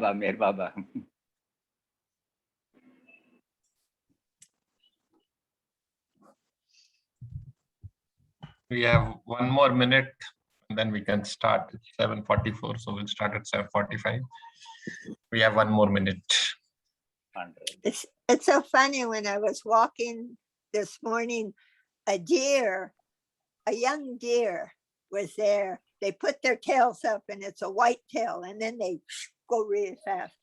Meher Baba. We have 1 more minute, and then we can start at 7:44. So we'll start at 7:45. We have 1 more minute. It's so funny. When I was walking this morning, a young deer was there. They put their tails up and it's a white tail, and then they go really fast.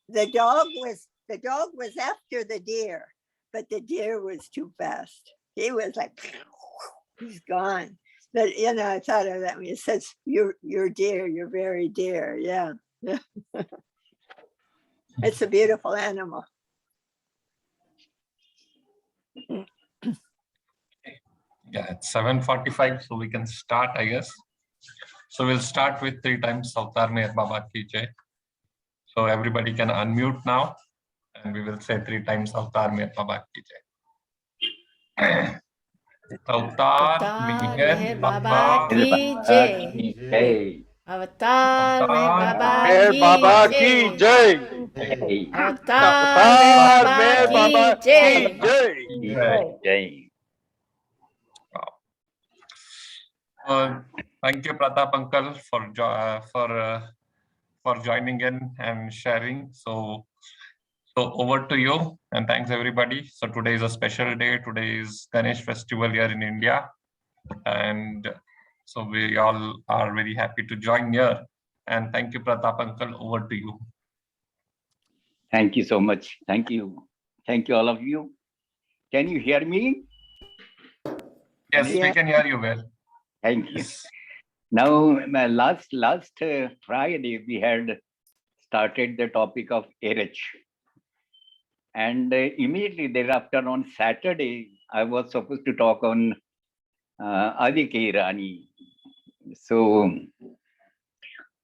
The dog was after the deer, but the deer was too fast. He was like, he's gone. But I thought of that when it says you're dear, you're very dear. Yeah. It's a beautiful animal. Yeah, it's 7:45, so we can start, I guess. So we'll start with 3 times Avtar Meher Baba Ki Jai. So everybody can unmute now, and we will say 3 times Avtar Meher Baba Ki Jai. Avtar Meher Baba Ki Jai. Avatar Meher Baba Ki Jai. Avatar Meher Baba Ki Jai. Thank you, Pratap Uncle, for joining in and sharing. So over to you, and thanks everybody. So today is a special day. Today is Ganesh festival here in India, and so we all are very happy to join here. And thank you, Pratap Uncle. Over to you. Thank you so much. Thank you. Thank you, all of you. Can you hear me? Yes, we can hear you well. Thank you. Now, last Friday, we had started the topic of RH. And immediately thereafter, on Saturday, I was supposed to talk on Aditham Rani. So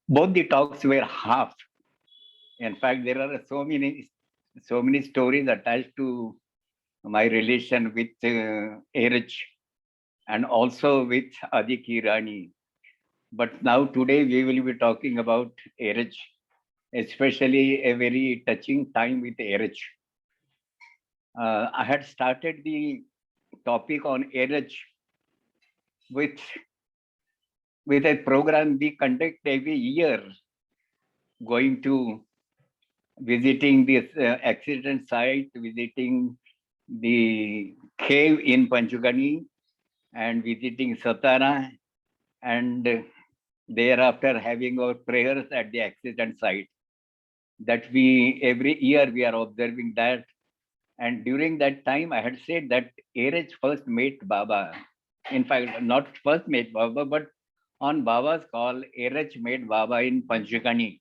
both the talks were half. In fact, there are so many stories attached to my relation with RH and also with Aditham Rani. But now today we will be talking about RH, especially a very touching time with RH. I had started the topic on RH with a program we conduct every year, going to visiting this accident site, visiting the cave in Panchugani, and visiting Satara, and thereafter having our prayers at the accident site. That every year we are observing that. And during that time, I had said that RH first met Baba. In fact, not first met Baba, but on Baba's call, RH met Baba in Panchugani.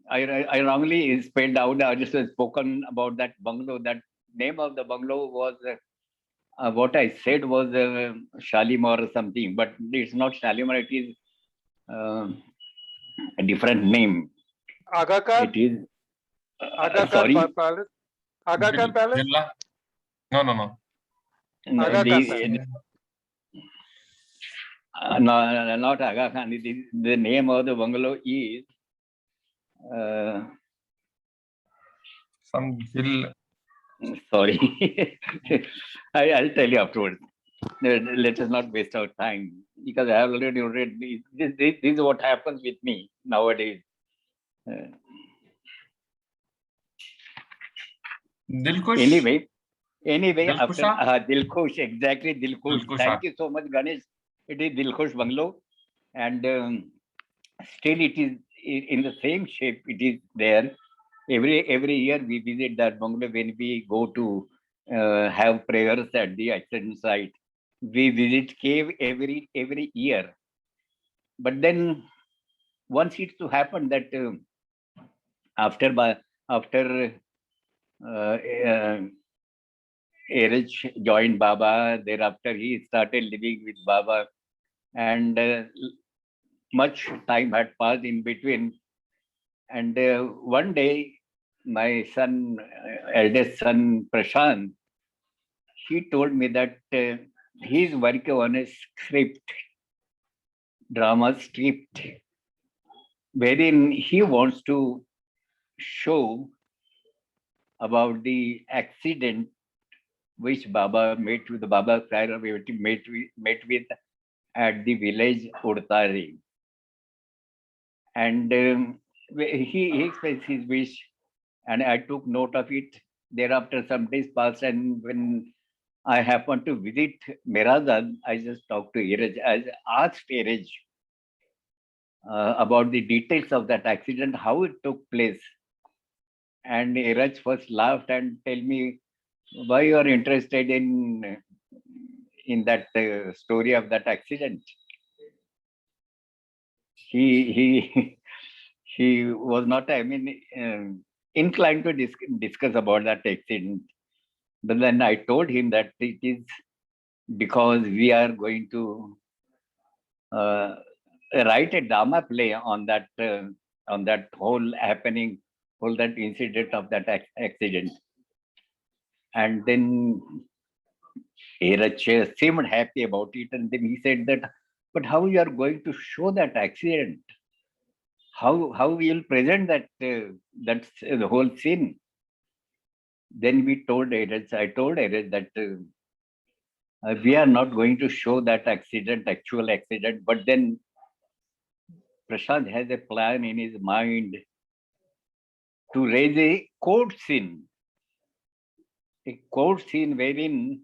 I wrongly spelled out, I just spoken about that bungalow. That name of the bungalow was, what I said was Shalimar or something, but it's not Shalimar, it is a different name. Aga Khan? It is, Aga sorry? Khan Palace? Aga Khan Palace? No. Aga Khan No, not Aga Khan. The name of the bungalow is some hill. Sorry. I'll tell you afterwards. Let us not waste our time, because I have already read this is what happens with me nowadays. Dilkush? Anyway, after Dilkusha? Dilkush, exactly, Dilkush. Thank you so much, Ganesh. It is Dilkush bungalow, and still it is in the same shape. It is there. Every year we visit that bungalow when we go to have prayers at the accident site. We visit cave every year. But then once it's to happen that after RH joined Baba, thereafter he started living with Baba, and much time had passed in between. And one day, my son, eldest son Prashant, he told me that he's working on a drama script, wherein he wants to show about the accident which Baba met with met with at the village Urtari. And he expressed his wish, and I took note of it. Thereafter, some days passed, and when I happened to visit Mirazad, I just talked to Iraj. I asked Iraj about the details of that accident, how it took place. And Iraj first laughed and tell me why you are interested in that story of that accident. He he was not, I mean, inclined to discuss about that accident. But then I told him that it is because we are going to write a drama play on that whole happening, whole that incident of that accident. And then Erach seemed happy about it, and then he said that, but how you are going to show that accident? How we will present that that's the whole scene? Then we told Erach, I told Erach that we are not going to show that accident, actual accident, but then Prasad has a plan in his mind to raise a court scene wherein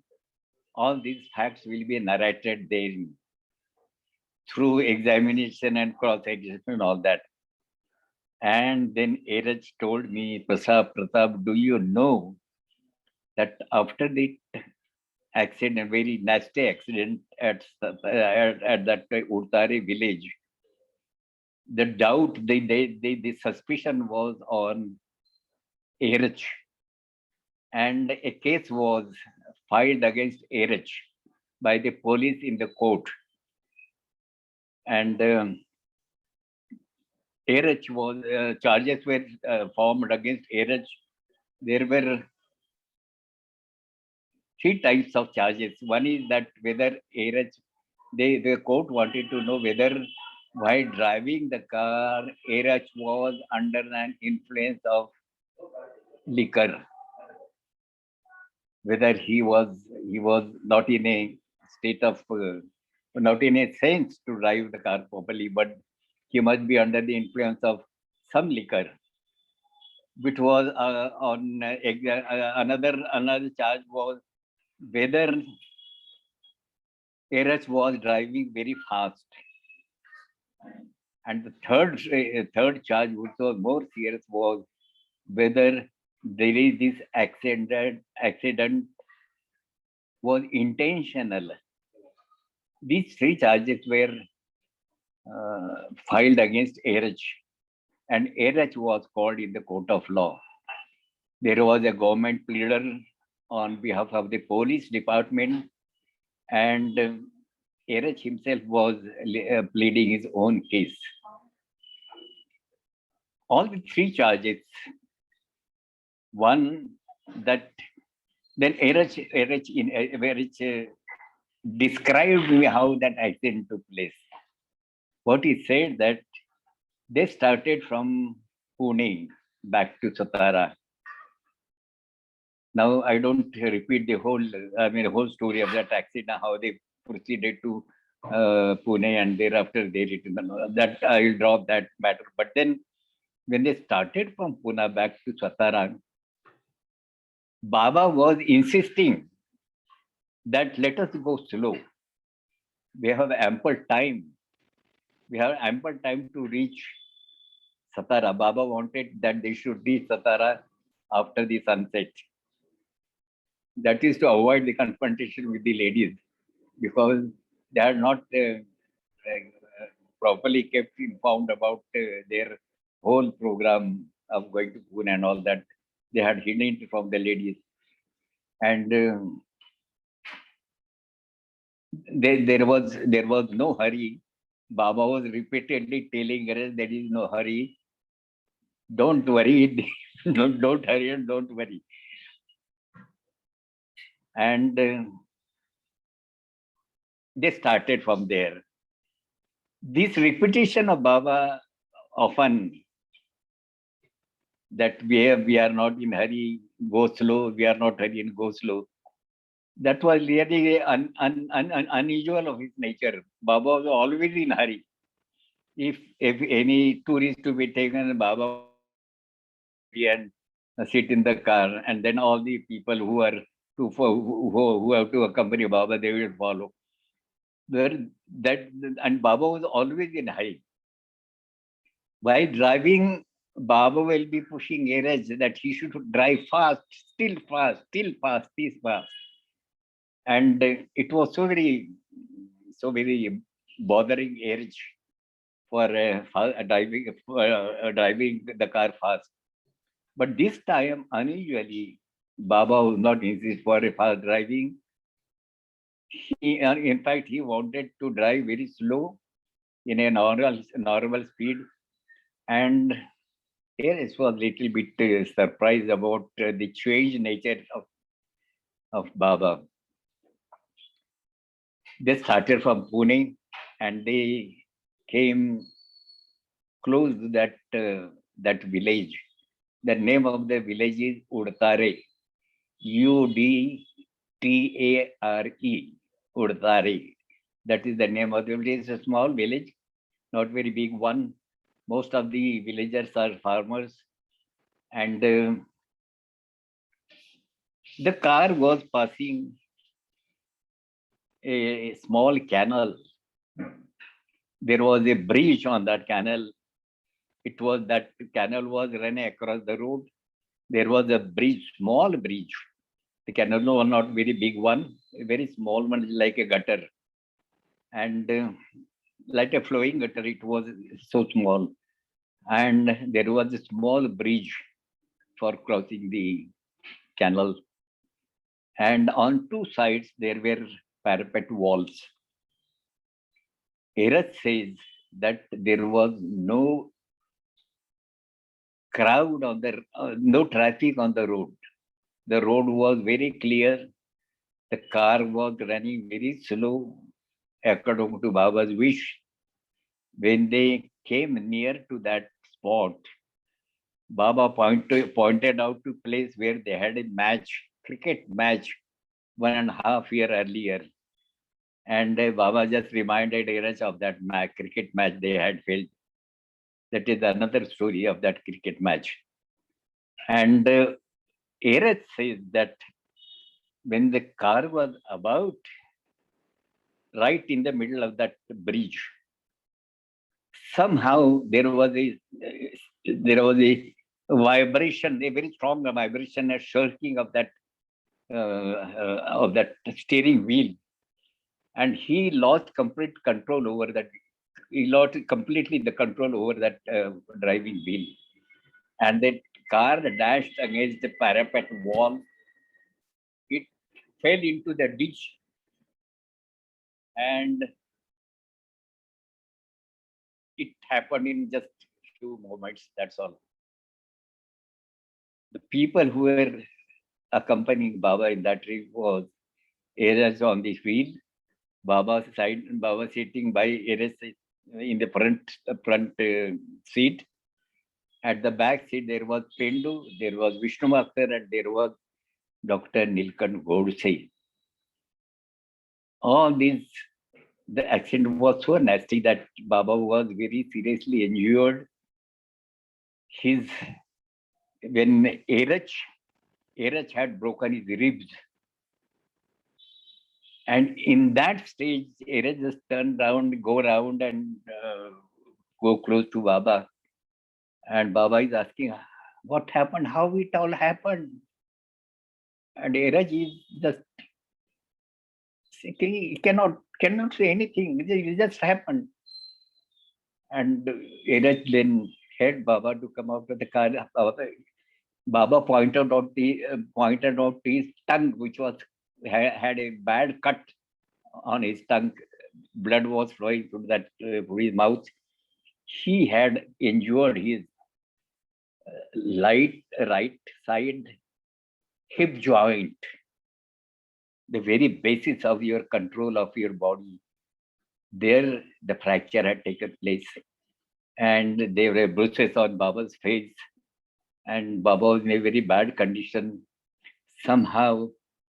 all these facts will be narrated there through examination and cross-examination and all that. And then Eraj told me, Pratap, do you know that after the accident, very nasty accident at that Urtari village, the doubt, the suspicion was on Eraj, and a case was filed against Eraj by the police in the court. And Eraj was charges were formed against Eraj. There were three types of charges. One is that whether Eraj, the court wanted to know whether while driving the car, Eraj was under an influence of liquor, whether he was not in a state of not in a sense to drive the car properly, but he must be under the influence of some liquor, which was on another charge was whether Eraj was driving very fast. And the third charge, which was more serious, was whether there is this accident was intentional. These three charges were filed against Eraj, and Eraj was called in the court of law. There was a government pleader on behalf of the police department, and Eraj himself was pleading his own case. All the three charges, one that then Eraj described me how that accident took place. What he said that they started from Pune back to Satara. Now I don't repeat the whole story of that accident, how they proceeded to Pune and thereafter they returned. That I will drop that matter. But then when they started from Pune back to Satara, Baba was insisting that let us go slow. We have ample time. We have ample time to reach Satara. Baba wanted that they should reach Satara after the sunset. That is to avoid the confrontation with the ladies, because they are not properly kept informed about their whole program of going to Pune and all that. They had hidden it from the ladies. And there was no hurry. Baba was repeatedly telling us there is no hurry. Don't worry. don't hurry and don't worry. And they started from there. This repetition of Baba often that we are not in hurry, go slow, we are not hurry and go slow. That was really unusual of his nature. Baba was always in hurry. If any tourist to be taken, Baba and sit in the car, and then all the people who are who have to accompany Baba, they will follow. And Baba was always in hurry. While driving, Baba will be pushing areas that he should drive fast, still fast, still fast, still fast. And it was so very bothering urge for driving the car fast. But this time, unusually, Baba was not insist for a fast driving. In fact, he wanted to drive very slow in a normal speed. And Harris was a little bit surprised about the changed nature of Baba. They started from Pune and they came close to that village. The name of the village is Udtare, Udtare, Udtare. That is the name of the village. It's a small village, not very big one. Most of the villagers are farmers, and the car was passing a small canal. There was a bridge on that canal. That canal was running across the road. There was a bridge, small bridge. The canal was not very big one, a very small one, like a gutter. And like a flowing gutter, it was so small. And there was a small bridge for crossing the canal. And on two sides, there were parapet walls. Eras says that there was no crowd no traffic on the road. The road was very clear. The car was running very slow, according to Baba's wish. When they came near to that spot, Baba pointed out to place where they had a cricket match 1.5 years earlier. And Baba just reminded Eras of that cricket match they had felt. That is another story of that cricket match. And Eras says that when the car was about right in the middle of that bridge, somehow there was a vibration, a very strong vibration, a shaking of that steering wheel, and he lost complete control over that. He lost completely the control over that driving wheel, and the car dashed against the parapet wall. It fell into the ditch, and it happened in just few moments. That's all. The people who were accompanying Baba in that trip was Eras on the wheel, Baba sitting by Eras in the front seat. At the back seat, there was Pendu, there was Vishnu Master, and there was Dr. Nilkant Godse. All these, the accident was so nasty that Baba was very seriously injured. When Erach had broken his ribs, and in that stage, Erach just turned around, go around and go close to Baba. And Baba is asking, what happened? How it all happened? And Erach is just, he cannot say anything. It just happened. And Erach then had Baba to come out of the car. Baba pointed out his tongue, which had a bad cut on his tongue. Blood was flowing through his mouth. He had injured his right side hip joint, the very basis of your control of your body. There, the fracture had taken place. and there were bruises on Baba's face, and Baba was in a very bad condition. Somehow,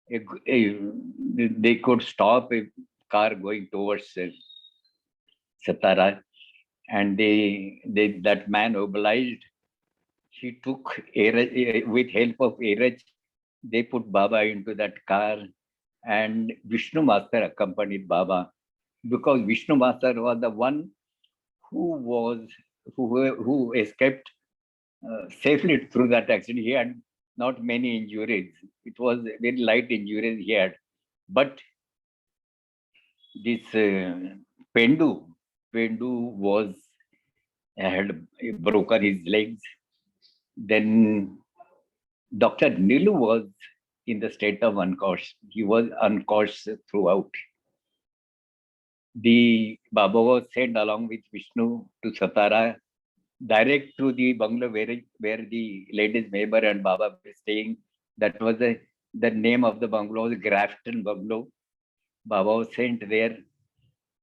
they could stop a car going towards Satara, and that man obliged. He took with help of Airaj, they put Baba into that car, and Vishnu Master accompanied Baba, because Vishnu Master was the one who escaped safely through that accident. He had not many injuries. It was very light injuries he had. But this Pendu had broken his legs. Then Dr. Nilu was in the state of unconscious. He was unconscious throughout. The Baba was sent along with Vishnu to Satara, direct to the bungalow where the ladies' member and Baba were staying. That was the name of the bungalow was Grafton Bungalow. Baba was sent there,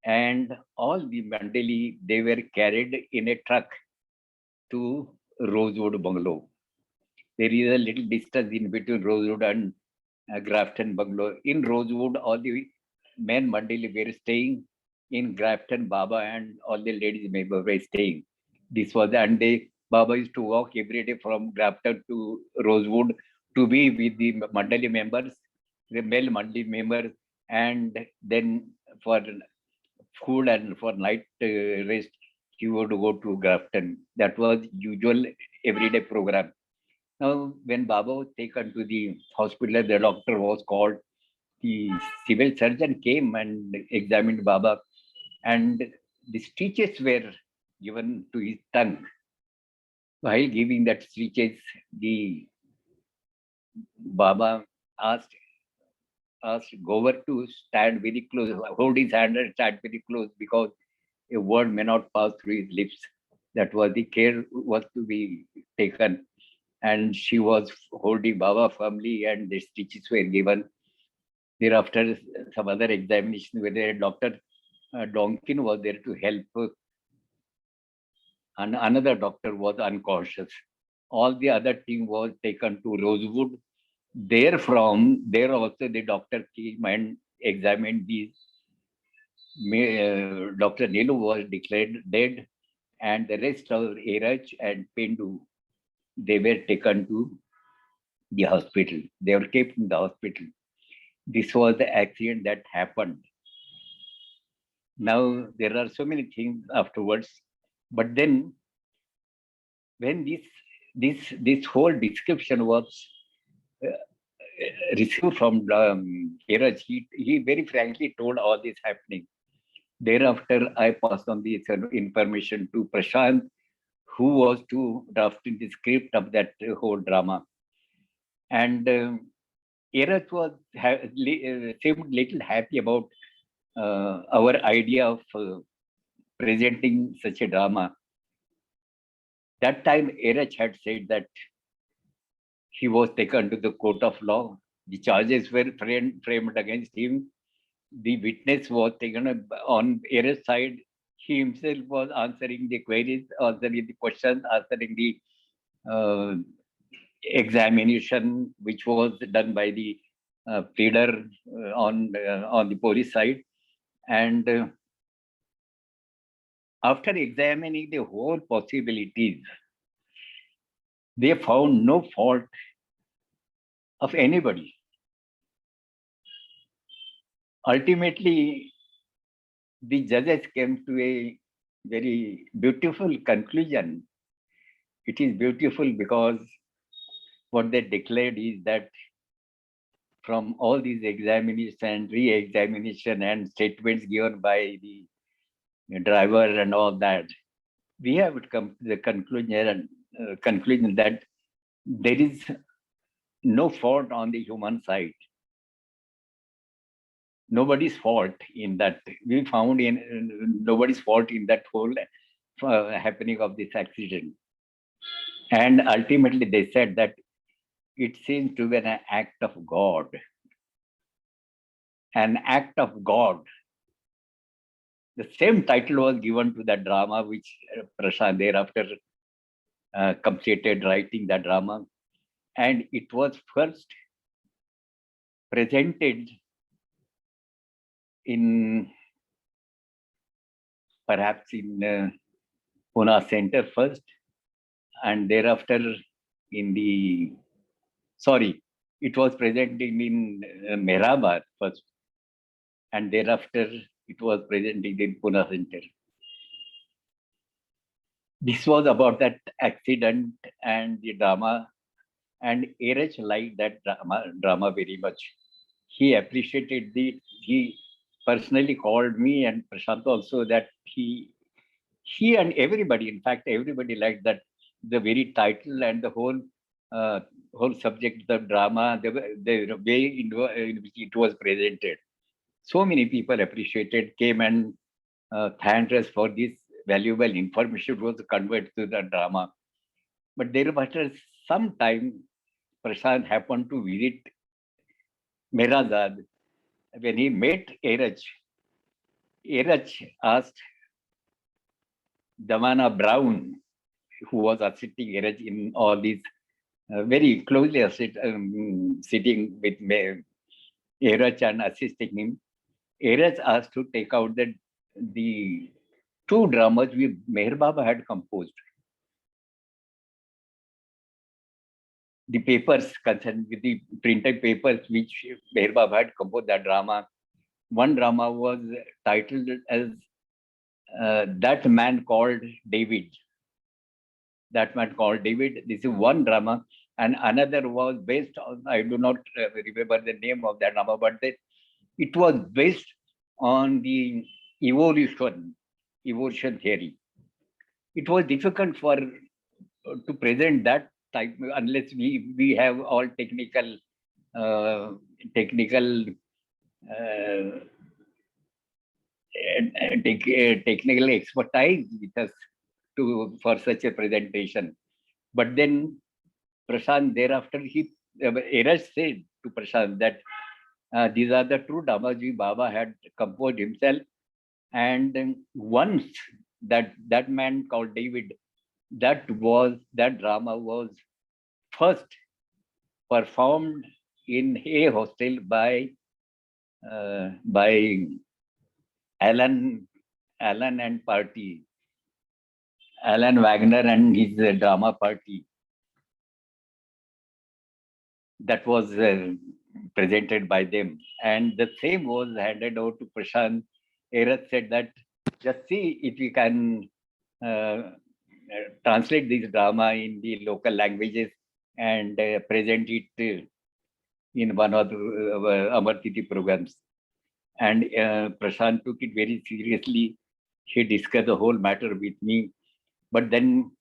and all the Mandali, they were carried in a truck to Rosewood Bungalow. There is a little distance in between Rosewood and Grafton Bungalow. In Rosewood, all the men Mandali were staying. In Grafton, Baba and all the ladies' members were staying. This was, and Baba used to walk every day from Grafton to Rosewood to be with the Mandali members, the male Mandali members, and then for food and for night rest, he would go to Grafton. That was usual everyday program. Now, when Baba was taken to the hospital, the doctor was called. The civil surgeon came and examined Baba, and the stitches were given to his tongue. While giving that stitches, the Baba asked Gover to stand very close, hold his hand and stand very close, because a word may not pass through his lips. That was the care was to be taken. And she was holding Baba firmly, and the stitches were given. Thereafter, some other examination where the Dr. Donkin was there to help, and another doctor was unconscious. All the other team was taken to Rosewood. There also the doctor came and examined these. Dr. Nilu was declared dead, and the rest of Eraj and Pendu, they were taken to the hospital. They were kept in the hospital. This was the accident that happened. Now, there are so many things afterwards, but then when this whole description was received from Dheeraj, he very frankly told all this happening. Thereafter, I passed on this information to Prashant, who was to draft the script of that whole drama. And Dheeraj was seemed little happy about our idea of presenting such a drama. That time, Dheeraj had said that he was taken to the court of law. The charges were framed against him. The witness was taken on Dheeraj's side. He himself was answering the queries, answering the questions, answering the examination, which was done by the pleader on the police side. And after examining the whole possibilities, they found no fault of anybody. Ultimately, the judges came to a very beautiful conclusion. It is beautiful because what they declared is that from all these examination, re-examination, and statements given by the driver and all that, we have come to the conclusion that there is no fault on the human side. Nobody's fault in that. We found nobody's fault in that whole happening of this accident. And ultimately, they said that it seems to be an act of God. An act of God the same title was given to that drama, which Prashant thereafter completed writing that drama. And it was first presented in perhaps in Pune Center first, and thereafter in the, sorry, it was presented in Mehrabad first, and thereafter it was presented in Pune Center. This was about that accident and the drama, and Erich liked that drama very much. He appreciated it. He personally called me and Prashant also that he and everybody, in fact, everybody liked that, the very title and the whole subject, the drama, the way in which it was presented. So many people appreciated, came and thanked us for this valuable information was conveyed to the drama. But there was some time Prashant happened to visit Merazad. When he met Erich asked Damana Brown, who was assisting Erich in all these, very closely sitting with Erich and assisting him. Erich asked to take out the two dramas which Meher Baba had composed. The papers concerned with the printed papers which Meher Baba had composed that drama. One drama was titled as That Man Called David. That Man Called David. This is one drama. And another was based on, I do not remember the name of that drama, but it was based on the evolution theory. It was difficult to present that type unless we have all technical expertise with us for such a presentation. But then Prashant thereafter Erich said to Prashant that these are the true dramas which Baba had composed himself, and once that man called David, that drama was first performed in a hostel by Alan and party, Alan Wagner and his drama party. That was presented by them, and the same was handed over to Prashant. Erich said that just see if we can translate this drama in the local languages and present it in one of the Amar Tithi programs. And Prashant took it very seriously. He discussed the whole matter with me. But then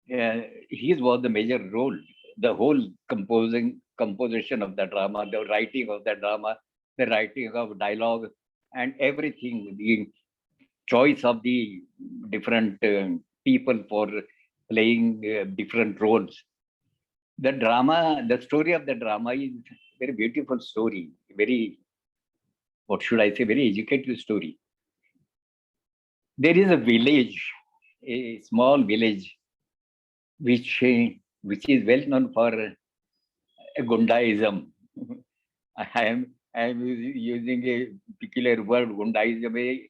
his was the major role, the whole composition of the drama, the writing of the drama, the writing of dialogue, and everything, the choice of the different people for playing different roles. The story of the drama is very beautiful story, very, what should I say, very educative story. There is a village, a small village, which is well known for Gundaism. I am using a peculiar word, Gundaism,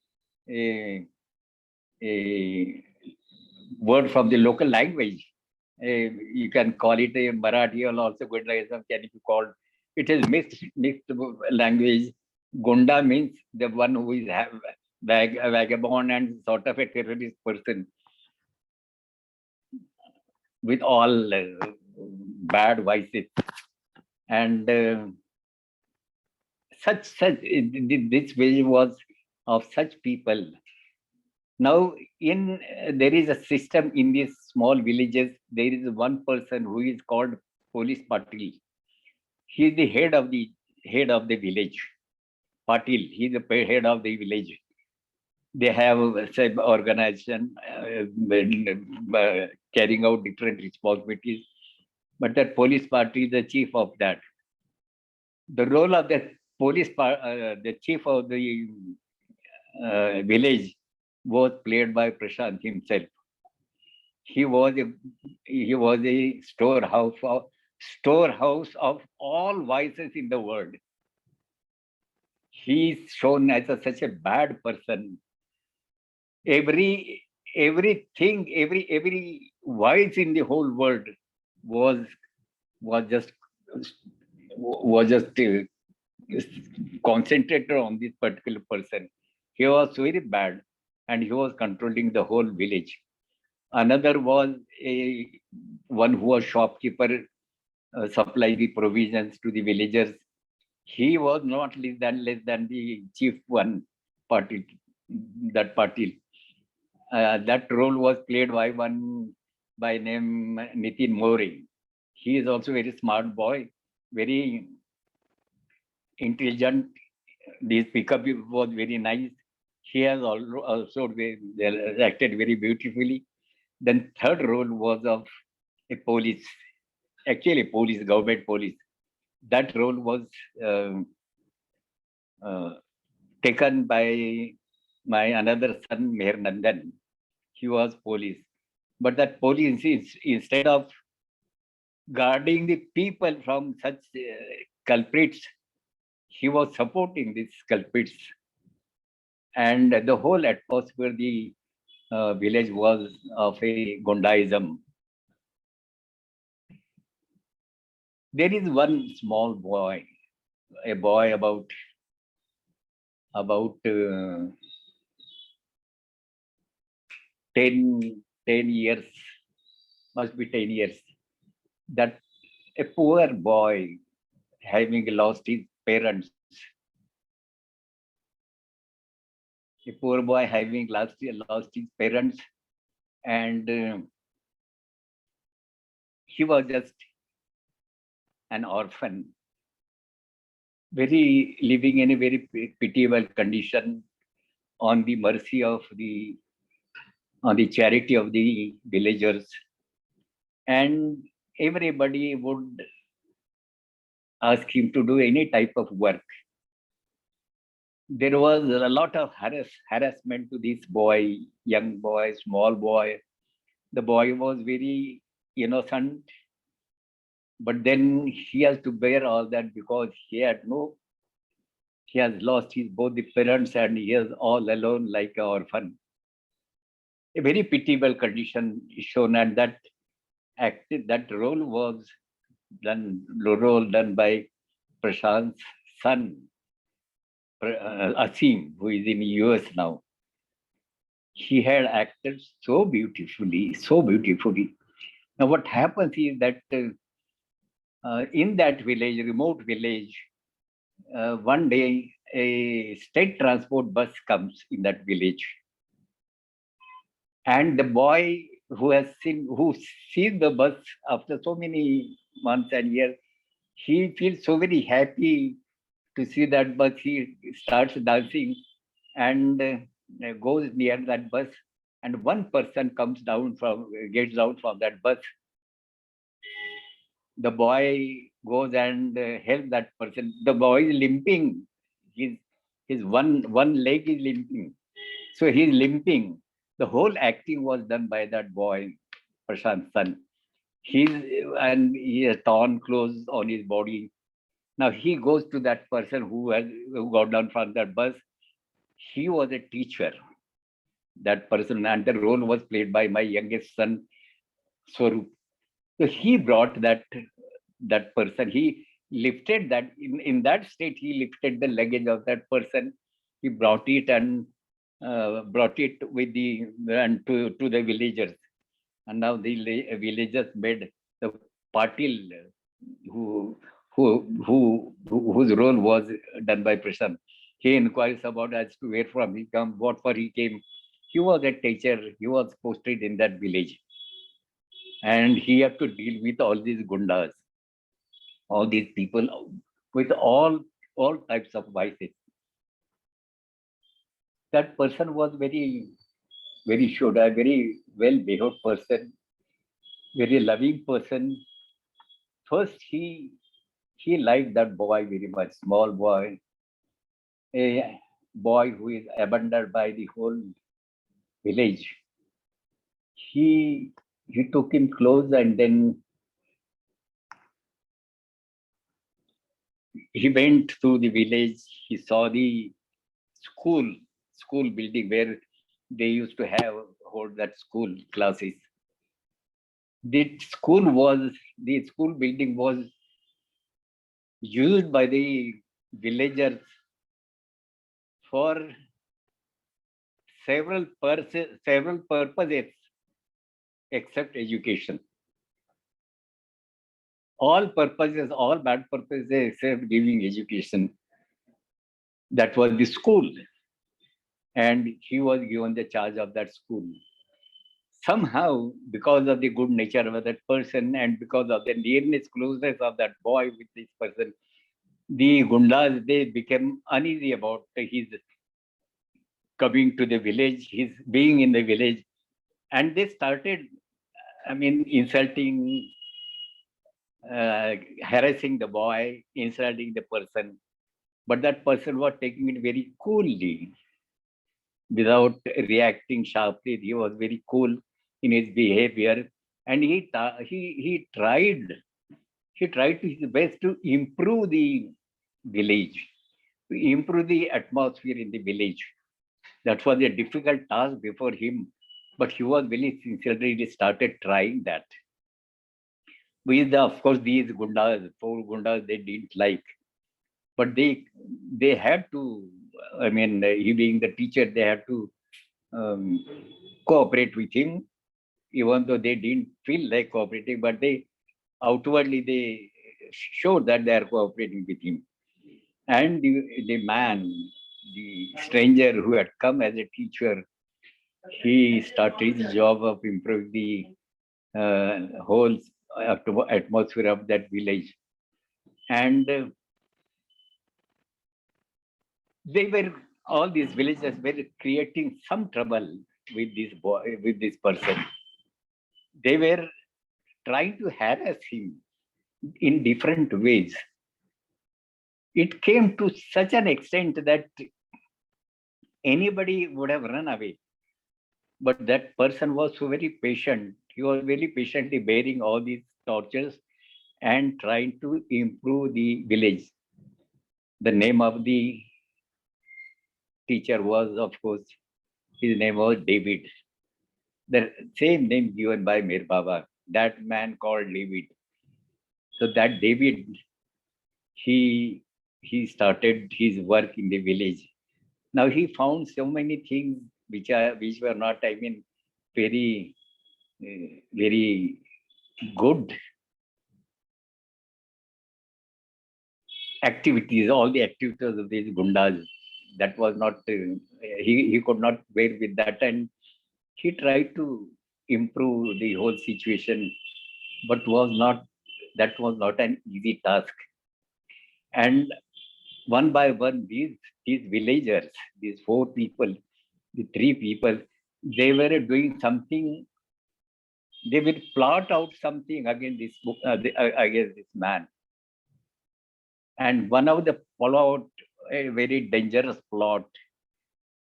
a word from the local language. You can call it a Marathi or also Gundaism can be called. It is mixed language. Gunda means the one who is a vagabond and sort of a terrorist person with all bad vices. And this village was of such people. Now, there is a system in these small villages. There is one person who is called Police Patil. He is the head of the village. Patil, he is the head of the village. They have a organization carrying out different responsibilities. But that police party is the chief of that. The role of the the chief of the village was played by Prashant himself. He was a storehouse of all vices in the world. He is shown as such a bad person. Every vice in the whole world was just concentrated on this particular person. He was very bad, and he was controlling the whole village. Another was one who was shopkeeper, supply the provisions to the villagers. He was not less than the chief one party. That party. That role was played by one by name Nitin More. He is also very smart boy, very intelligent. This pickup was very nice. He has also acted very beautifully. Then third role was of a police, actually police, government police. That role was taken by my another son, Meher Nandan. He was police. But that police is, instead of guarding the people from such culprits, he was supporting these culprits. And the whole atmosphere, the village was of a Gondaism. There is one small boy, a boy about 10 years, must be 10 years, that a poor boy having lost his parents, a poor boy having lost his parents, and he was just an orphan, very living in a very pitiable condition, on the mercy of on the charity of the villagers, and everybody would ask him to do any type of work. There was a lot of harassment to this boy, young boy, small boy. The boy was very innocent, but then he has to bear all that because he has lost his both the parents, and he is all alone like an orphan. A very pitiable condition is shown, and that role was done by Prashant's son, Asim, who is in US now. He had acted so beautifully, so beautifully. Now, what happens is that in that village, remote village, one day a state transport bus comes in that village, and the boy who sees the bus after so many months and years, he feels so very happy to see that bus. He starts dancing and goes near that bus, and one person gets down from that bus. The boy goes and helps that person. The boy is limping. His one leg is limping. So he's limping. The whole acting was done by that boy, Prashant's son. He has torn clothes on his body. Now he goes to that person who got down from that bus. He was a teacher, that person, and the role was played by my youngest son, Swarup. So he brought that person. He lifted that in that state. He lifted the luggage of that person. He brought it and brought it with to the villagers. And now the villagers made the patil whose role was done by Prashant. He inquires about as to where from he come, what for he came. He was a teacher. He was posted in that village, and he had to deal with all these gundas, all these people with all types of vices. That person was very sure, a very well behaved person, very loving person. First, he liked that boy very much, small boy, a boy who is abandoned by the whole village, he took him close, and then he went through the village. He saw the school building where they used to hold that school classes. The school building was used by the villagers for several purposes except education. All bad purposes except giving education. That was the school. And he was given the charge of that school. Somehow, because of the good nature of that person and because of the nearness, closeness of that boy with this person, the Gundas, they became uneasy about his coming to the village, his being in the village. And they started, insulting, harassing the boy, insulting the person. But that person was taking it very coolly, without reacting sharply. He was very cool in his behavior, and he tried his best to improve the village, to improve the atmosphere in the village. That was a difficult task before him, but he was very sincerely started trying that. Of course, these gundas, four gundas, they didn't like, but they had to. He being the teacher, they had to cooperate with him, even though they didn't feel like cooperating, but outwardly they showed that they are cooperating with him. And the man, the stranger who had come as a teacher, he started his job of improving the whole atmosphere of that village. And all these villagers were creating some trouble with this boy, with this person. They were trying to harass him in different ways. It came to such an extent that anybody would have run away. But that person was so very patient. He was very patiently bearing all these tortures and trying to improve the village. The name of the teacher was, of course, his name was David. The same name given by Mir Baba, that man called David. So that David, he started his work in the village. Now he found so many things which were not, very very good activities. All the activities of these gundas, that was not he could not bear with that, and he tried to improve the whole situation, but that was not an easy task. And one by one, these villagers, these four people, the three people, they were doing something. They will plot out something against against this man. And one of the follow out a very dangerous plot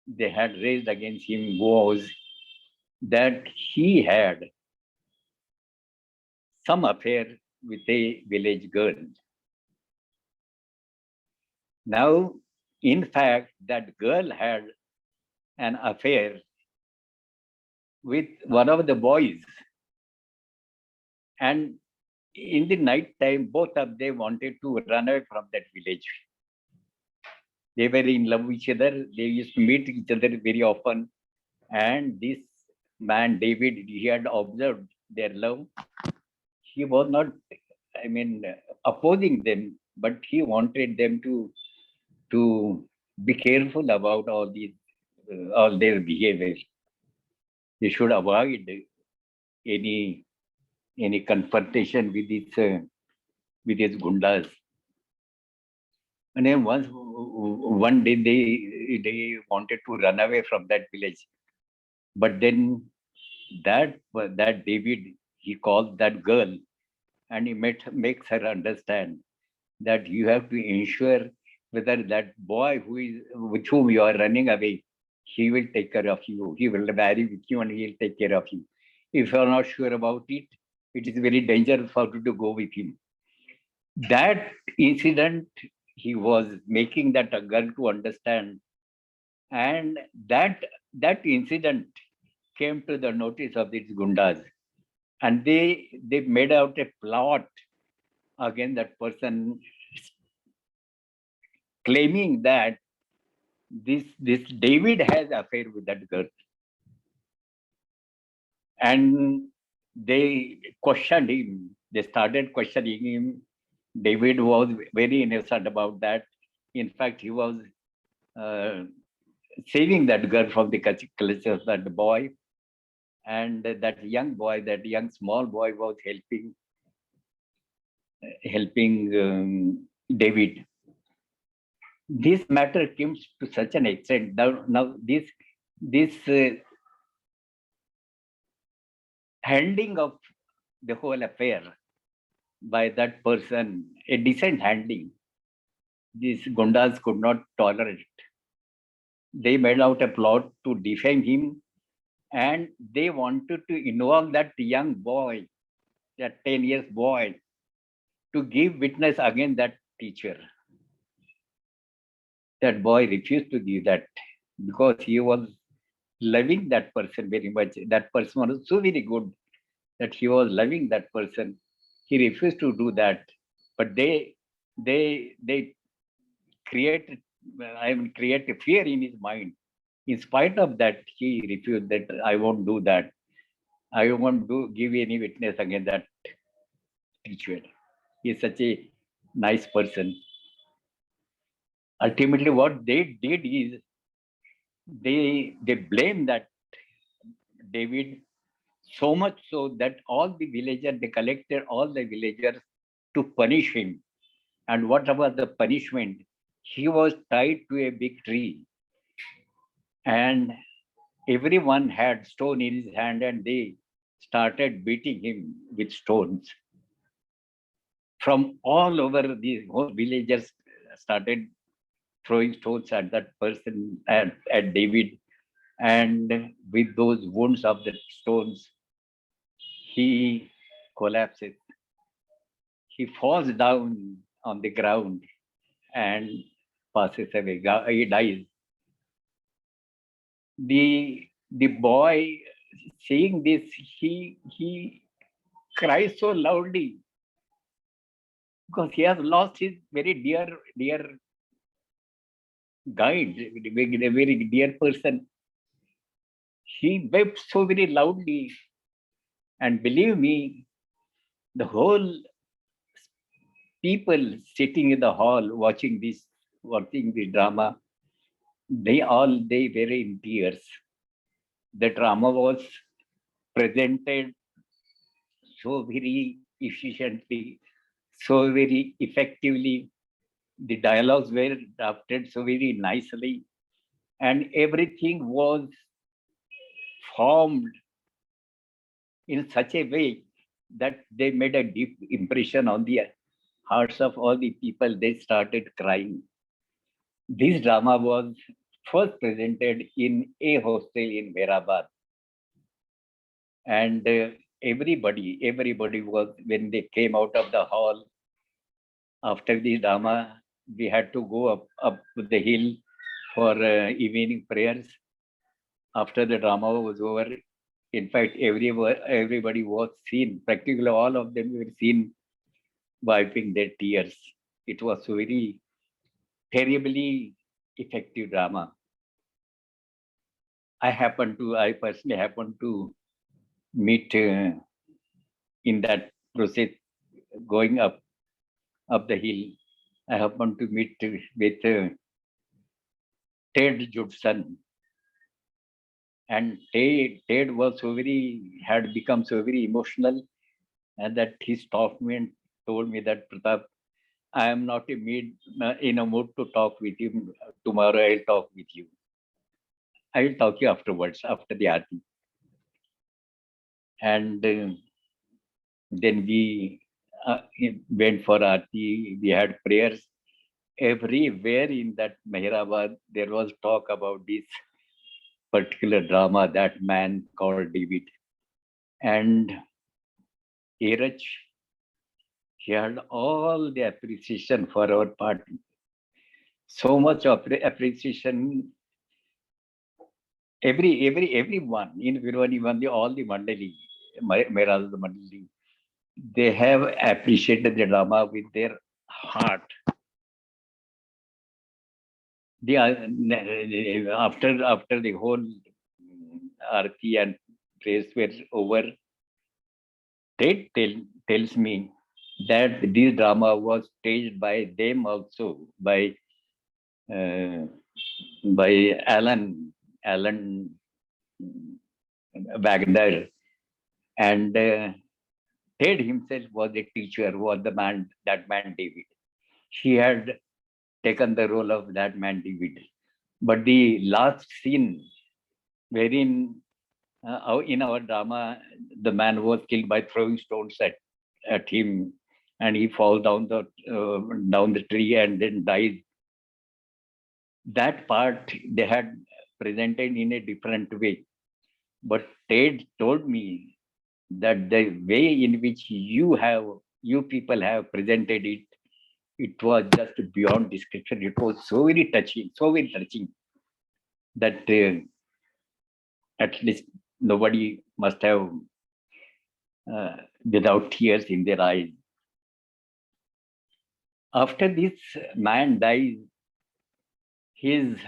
they had raised against him was that he had some affair with a village girl. Now, in fact, that girl had an affair with one of the boys. And in the night time, both of them wanted to run away from that village. They were in love with each other. They used to meet each other very often. And this man, David, he had observed their love. He was not, opposing them, but he wanted them to be careful about all their behavior. They should avoid any confrontation with these gundas. And then one day they wanted to run away from that village, but then that David, he called that girl, and he makes her understand that you have to ensure whether that boy with whom you are running away, he will take care of you. He will marry with you and he will take care of you. If you are not sure about it, it is very dangerous for you to go with him. That incident, he was making that girl to understand. And that incident came to the notice of these gundas. And they made out a plot against that person, claiming that this David has affair with that girl. And they questioned him. They started questioning him. David was very innocent about that. In fact, he was saving that girl from the clutches of that boy. And that young boy, that young small boy, was helping David. This matter came to such an extent. Now this handling of the whole affair by that person, a decent handling, these gundas could not tolerate it. They made out a plot to defame him, and they wanted to involve that young boy, that 10 years boy, to give witness against that teacher. That boy refused to give that because he was loving that person very much. That person was so very good that he was loving that person. He refused to do that. But they create a fear in his mind. In spite of that, he refused that I won't do that. I won't give any witness against that teacher. He is such a nice person. Ultimately, what they did is they blame that David so much so that all the villagers, they collected all the villagers to punish him. And whatever the punishment, he was tied to a big tree. And everyone had stone in his hand and they started beating him with stones. From all over, these whole villagers started throwing stones at that person, at David. And with those wounds of the stones, he collapses. He falls down on the ground and passes away. He dies. The boy, seeing this, he cries so loudly because he has lost his very dear guide, a very dear person. He wept so very loudly, and believe me, the whole people sitting in the hall watching the drama, they were in tears. The drama was presented so very efficiently, so very effectively. The dialogues were drafted so very nicely, and everything was formed in such a way that they made a deep impression on the hearts of all the people. They started crying. This drama was first presented in a hostel in Mehrabad. And everybody was, when they came out of the hall after the drama, we had to go up the hill for evening prayers. After the drama was over, in fact, everybody was seen, practically all of them were seen wiping their tears. It was a very terribly effective drama. I personally happened to meet in that process going up the hill. I happened to meet with Ted Judson. And Ted was had become so very emotional, and that he stopped me and told me that, Pratap, I am not in a mood to talk with you. Tomorrow I'll talk with you. I will talk to you afterwards, after the Aarti. And then we went for Aarti. We had prayers. Everywhere in that Mehrabad, there was talk about this particular drama, that man called David. And Iraj, he had all the appreciation for our party. So much appreciation. Everyone in Viruvani, all the Mandali, Meraz Mandali, they have appreciated the drama with their heart. After the whole Arti and praise were over, they tells me that this drama was staged by them also, by Alan Wagner, and Ted himself was a teacher, was that man David. He had taken the role of that man David. But the last scene, wherein in our drama, the man was killed by throwing stones at him, and he falls down the tree and then dies. That part they had presented in a different way. But Ted told me that the way in which you people have presented it, it was just beyond description. It was so very touching that at least nobody must have without tears in their eyes. After this man dies, his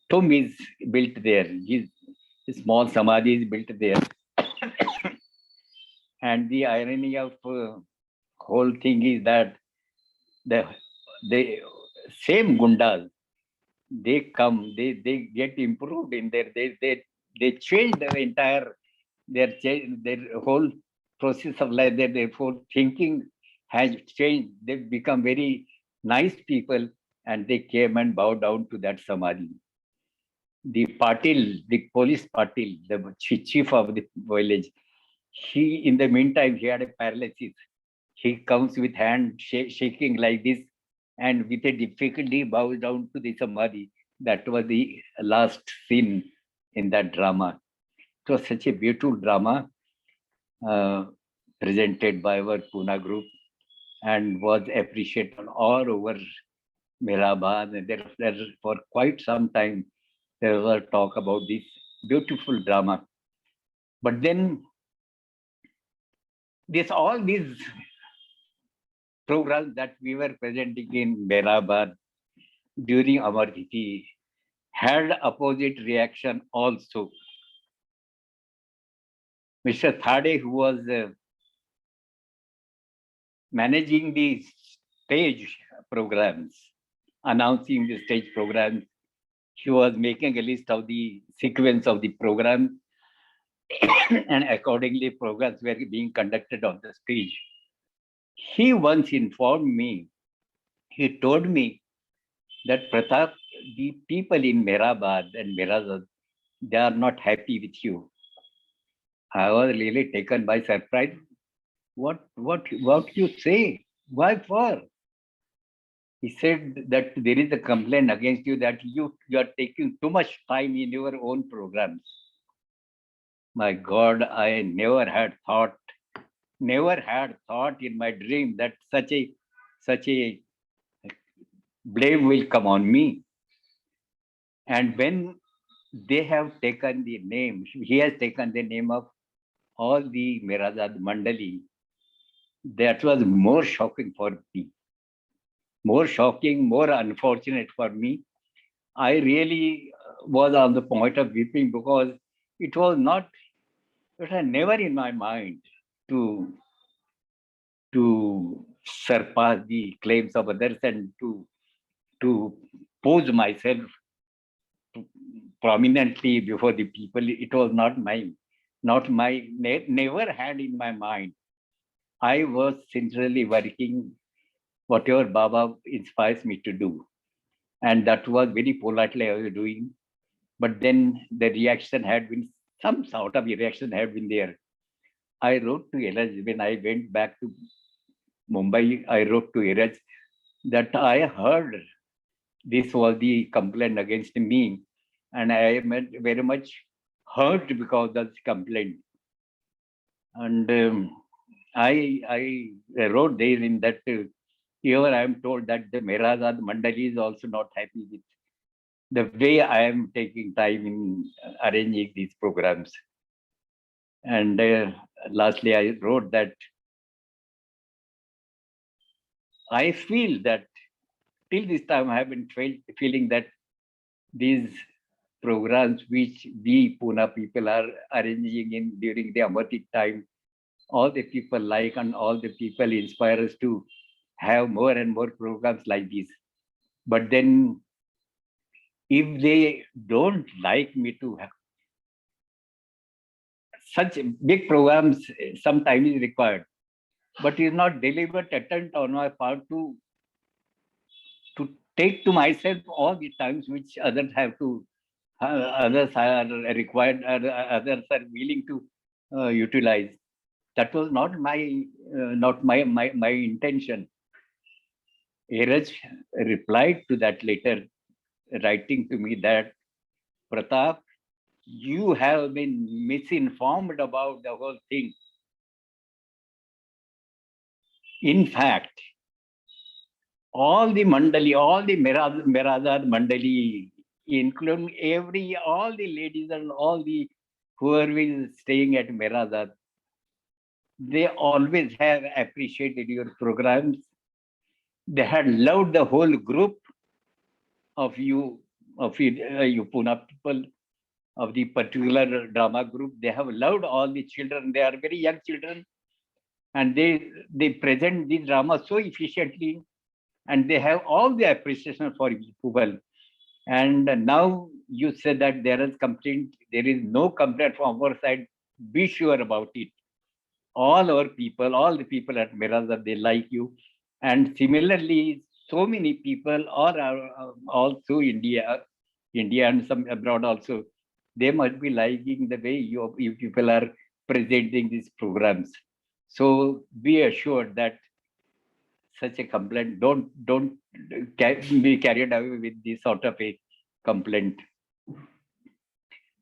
tomb is built there. His small samadhi is built there. And the irony of whole thing is that the same gundas, they come, they get improved in their, they change their entire, their whole process of life, their whole thinking has changed. They've become very nice people, and they came and bowed down to that samadhi. The Patil, the police Patil, the chief of the village, he, in the meantime, he had a paralysis. He comes with hand shaking like this, and with a difficulty bows down to the samadhi. That was the last scene in that drama. It was such a beautiful drama presented by our Pune group, and was appreciated all over Mehrabad. There for quite some time there was a talk about this beautiful drama. But then all these programs that we were presenting in Mehrabad during Amartiti had opposite reaction also. Mr. Thade, who was managing the stage programs, announcing the stage programs, he was making a list of the sequence of the program, and accordingly programs were being conducted on the stage. He once informed me, he told me that Pratap, the people in Mehrabad and Mehrabad, they are not happy with you. I was really taken by surprise. What you say? Why for? He said that there is a complaint against you that you are taking too much time in your own programs. My God, I never had thought in my dream that such a blame will come on me. And when they have taken the name, he has taken the name of all the Merazad Mandali, that was more shocking for me. More shocking, more unfortunate for me. I really was on the point of weeping, because it was never in my mind to surpass the claims of others and to pose myself prominently before the people. It was never had in my mind. I was sincerely working whatever Baba inspires me to do. And that was very politely I was doing. But then the reaction had been, some sort of reaction had been there. I wrote to Iraj when I went back to Mumbai. I wrote to Iraj that I heard this was the complaint against me, and I am very much hurt because of this complaint. And I wrote there in that here I am told that the Mahabaleshwar Mandali is also not happy with the way I am taking time in arranging these programs. And lastly, I wrote that I feel that till this time I have been feeling that these programs which we Pune people are arranging in during the Amatik time, all the people like and all the people inspire us to have more and more programs like this. But then if they don't like me to have such big programs, sometimes is required, but it's not deliberate attempt on my part to take to myself all the times which others have to, others are required, others are willing to utilize. That was not my intention. Eraj replied to that letter, writing to me that, Pratap, you have been misinformed about the whole thing. In fact, all the Mandali, all the Mahabaleshwar Mandali, including all the ladies and all the whoever is staying at Mahabaleshwar, they always have appreciated your programs. They had loved the whole group of you Pune people, of the particular drama group. They have loved all the children. They are very young children, and they present the drama so efficiently, and they have all the appreciation for people. And now you said that there is complaint. There is no complaint from our side. Be sure about it. All our people, all the people at Mahabaleshwar, they like you. And similarly, so many people are also India and some abroad also. They must be liking the way you people are presenting these programs. So be assured that such a complaint don't be carried away with this sort of a complaint.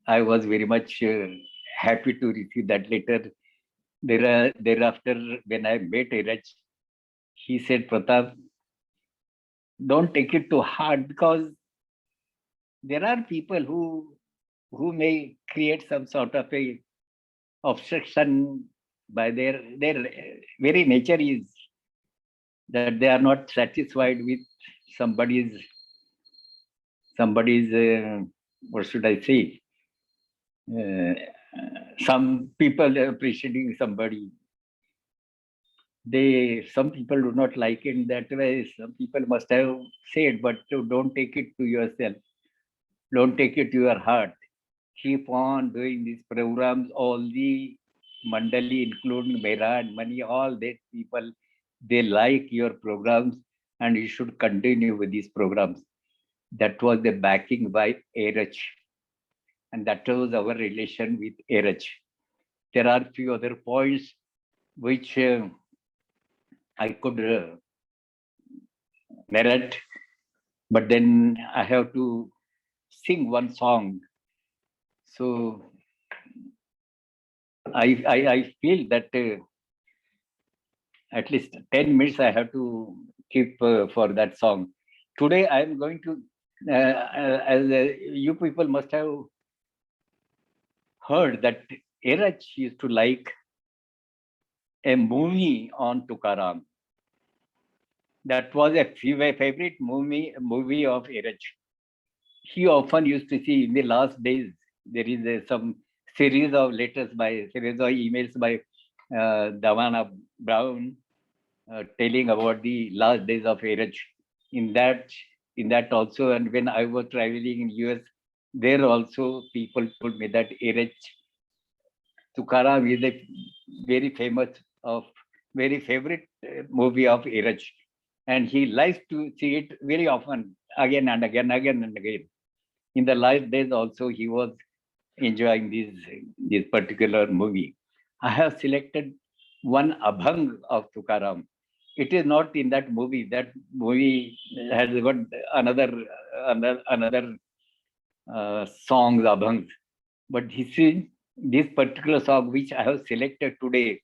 I was very much happy to receive that letter. Thereafter, when I met Eraj, he said, Pratap, don't take it too hard, because there are people who may create some sort of a obstruction by their very nature is that they are not satisfied with somebody's what should I say, some people appreciating somebody. Some people do not like it that way. Some people must have said, but don't take it to yourself. Don't take it to your heart. Keep on doing these programs. All the Mandali, including Mera and Mani, all these people, they like your programs, and you should continue with these programs. That was the backing by Eraj, and that was our relation with Eraj. There are few other points which I could narrate, but then I have to sing one song. So I feel that at least 10 minutes I have to keep for that song. Today I am going to, as you people must have heard that Eraj used to like a movie on Tukaram. That was a favorite movie of Eraj. He often used to see in the last days, there is some series of emails by Davana Brown telling about the last days of Eraj. In that also, and when I was traveling in US, there also people told me that Eraj Tukaram is a very favorite movie of Eraj, and he likes to see it very often, again and again. In the last days also, he was enjoying this particular movie. I have selected one Abhang of Tukaram. It is not in that movie. That movie has got another songs, abhangs. But this particular song which I have selected today.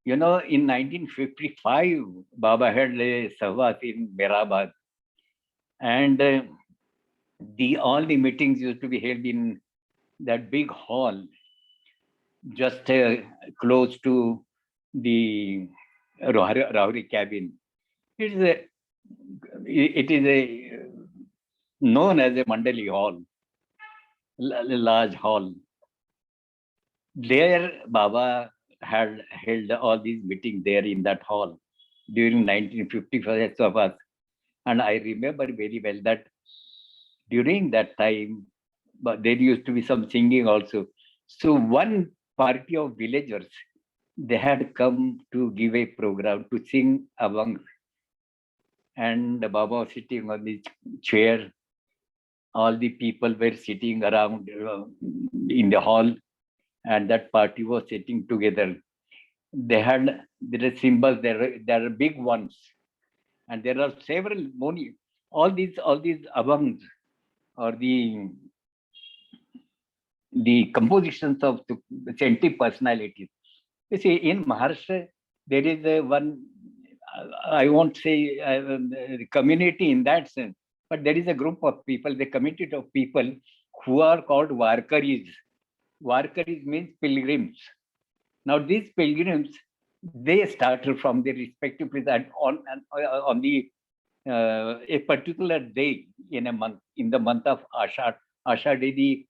You know, in 1955, Baba had a sahavas in Mehrabad, and all the meetings used to be held in that big hall, just close to the Rahuri cabin. It is a known as a Mandali hall, large hall. There, Baba had held all these meetings there in that hall during 1955 Sabbath. And I remember very well that during that time, but there used to be some singing also. So one party of villagers, they had come to give a program to sing among, and Baba was sitting on the chair. All the people were sitting around in the hall, and that party was sitting together. There are symbols, there are big ones, and there are several many. All these abangs or the compositions of the scientific personalities. You see, in Maharashtra, there is one, I won't say community in that sense, but there is a group of people, the community of people who are called Warkaris. Warkaris means pilgrims. Now, these pilgrims, they started from their respective places and on the a particular day in a month, in the month of Ashad. Ashad is the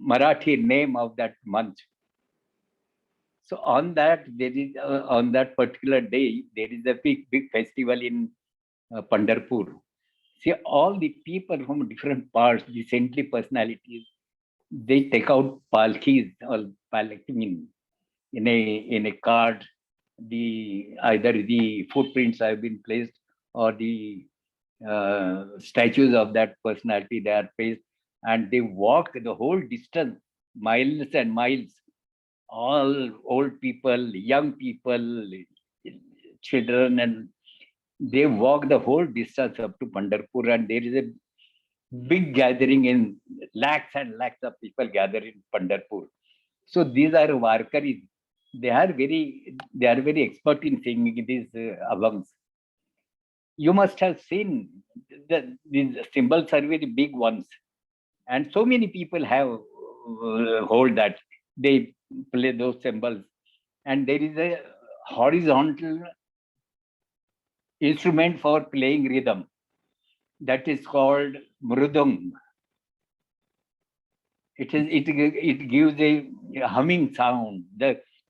Marathi name of that month. So on that, there is on that particular day, there is a big festival in Pandharpur. See, all the people from different parts, the saintly personalities, they take out palkis or palki in a cart. Either the footprints have been placed or the statues of that personality they are placed, and they walk the whole distance, miles and miles. All old people, young people, children, and they walk the whole distance up to Pandharpur, and there is a big gathering in lakhs and lakhs of people gather in Pandharpur. So these are Warkaris. They are very expert in singing these abangs. You must have seen these symbols are very big ones, and so many people have hold that they play those symbols, and there is a horizontal instrument for playing rhythm that is called mrudung. It gives a humming sound.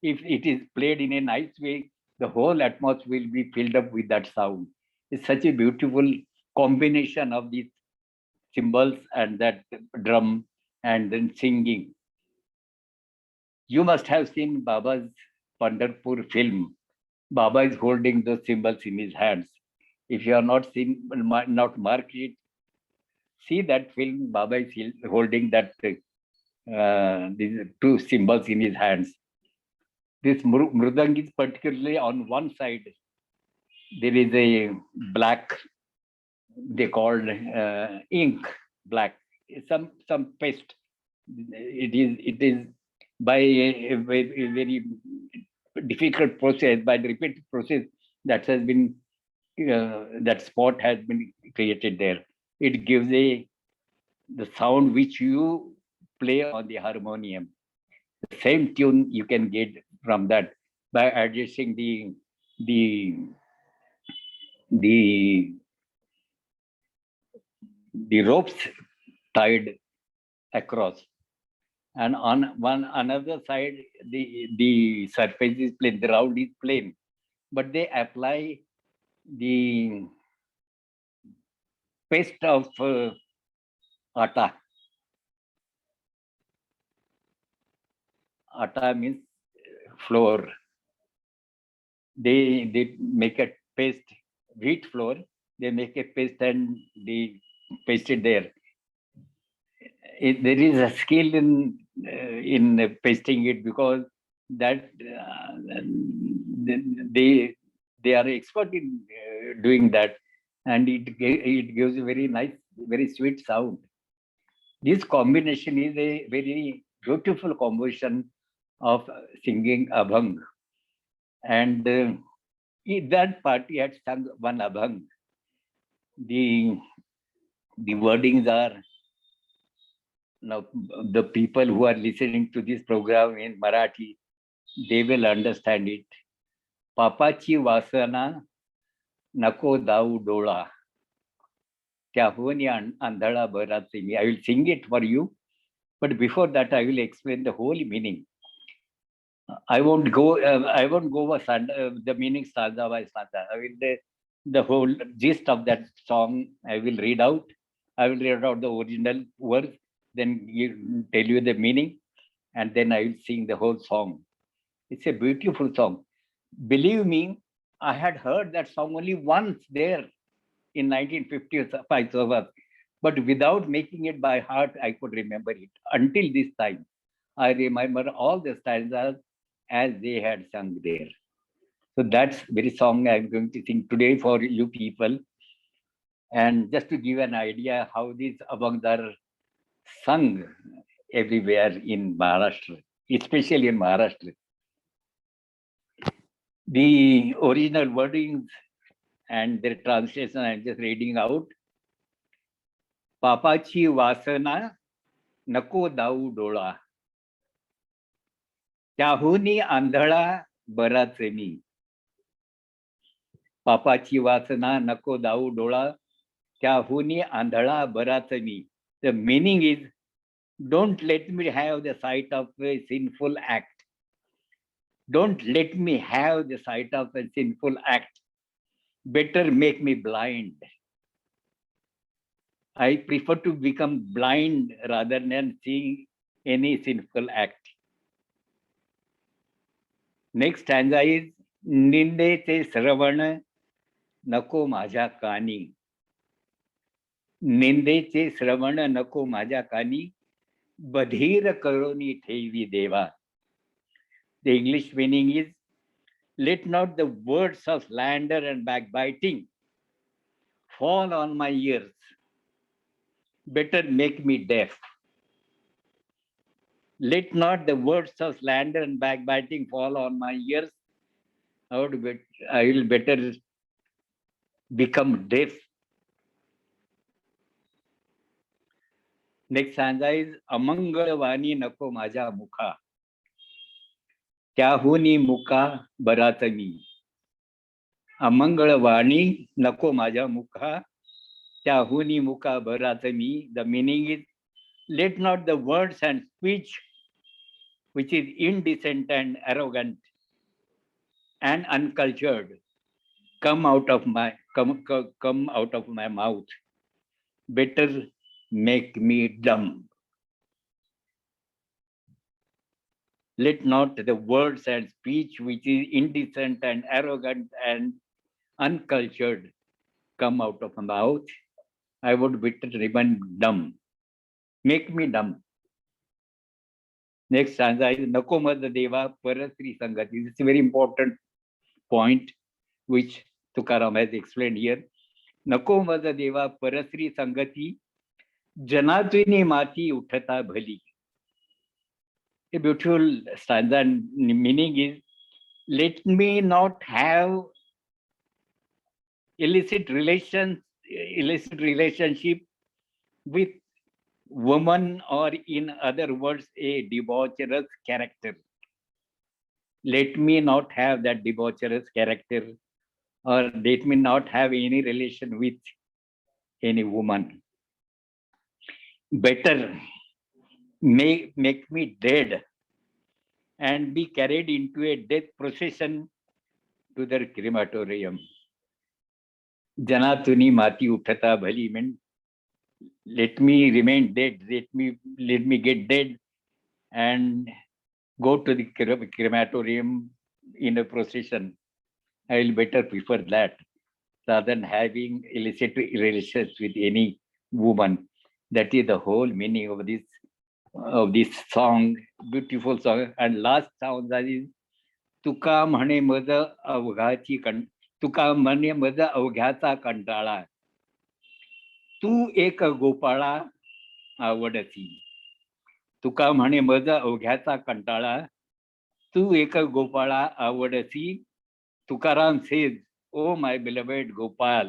If it is played in a nice way, the whole atmosphere will be filled up with that sound. It's such a beautiful combination of these cymbals and that drum and then singing. You must have seen Baba's Pandharpur film. Baba is holding those cymbals in his hands. If you have not seen, not marked it, see that film. Baba is holding that these two cymbals in his hands. This mrudang is particularly on one side. There is a black, they called ink, black, some paste. It is by a very difficult process, by the repeated process that has been that spot has been created there. It gives the sound which you play on the harmonium. The same tune you can get from that by adjusting the ropes tied across, and on another side the surface is plain, the round is plain, but they apply the paste of atta. Atta means flour. They make a paste, wheat flour. They make a paste and they paste it there. There is a skill in pasting it, because that they are expert in doing that, and it gives a very nice very sweet sound. This combination is a very beautiful combination of singing abhang. And that party had sung one abhang. The wordings are, now the people who are listening to this program in Marathi, they will understand it. Papachi vasana नको दाऊ डोळा त्याहून आंधळा बराचे मी. I will sing it for you, but before that I will explain the whole meaning. I won't go the meaning stanza by stanza. I will the whole gist of that song I will read out. I will read out the original words, then tell you the meaning, and then I will sing the whole song. It's a beautiful song. Believe me, I had heard that song only once there in 1955, but without making it by heart, I could remember it. Until this time, I remember all the stanzas as they had sung there. So that's very song I'm going to sing today for you people. And just to give an idea how these abhangs are sung everywhere in Maharashtra, especially in Maharashtra. The original wordings and their translation I'm just reading out. पापाची वासना नको दाऊ डोळा त्याहूनी आंधळा बराच मी. पापाची वासना नको दाऊ डोळा त्याहूनी आंधळा बराच मी. The meaning is, don't let me have the sight of a sinful act. Don't let me have the sight of a sinful act. Better make me blind. I prefer to become blind rather than seeing any sinful act. Next stanza is, निंदेचे श्रवण नको माझ्या कानी. निंदेचे श्रवण नको माझ्या कानी बधीर करोनी ठेवी देवा. The English meaning is, let not the words of slander and backbiting fall on my ears. Better make me deaf. Let not the words of slander and backbiting fall on my ears. I will better become deaf. Next stanza is, अमंगळवाणी नको माझ्या मुखा त्याहूनी मुका बराच मी. अमंगळवाणी नको माझ्या मुखा त्याहूनी मुका बराच मी. The meaning is, let not the words and speech which is indecent and arrogant and uncultured come out of my mouth. Better make me dumb. Let not the words and speech which is indecent and arrogant and uncultured come out of my mouth. I would better remain dumb. Make me dumb. Next stanza is, नको मद देवा परस्त्री संगती. This is a very important point which Tukaram has explained here. नको मद देवा परस्त्री संगती जनातुनी माती उठता भली. A beautiful stanza, and meaning is, let me not have illicit relationship with woman, or in other words, a debaucherous character. Let me not have that debaucherous character, or let me not have any relation with any woman. Better make me dead and be carried into a death procession to the crematorium. Janatuni mati uthata bhali meant, let me remain dead, let me get dead and go to the crematorium in a procession. I will better prefer that rather than having illicit relations with any woman. That is the whole meaning of this song, beautiful song. And last song that is, तुका म्हणे मज अवघाची तुका म्हणे मज अवघ्याचा कंटाळा. तू एक गोपाळा आवडती. तुका म्हणे मज अवघ्याचा कंटाळा. तू एक गोपाळा आवडती. Tukaram says, "Oh, my beloved Gopal."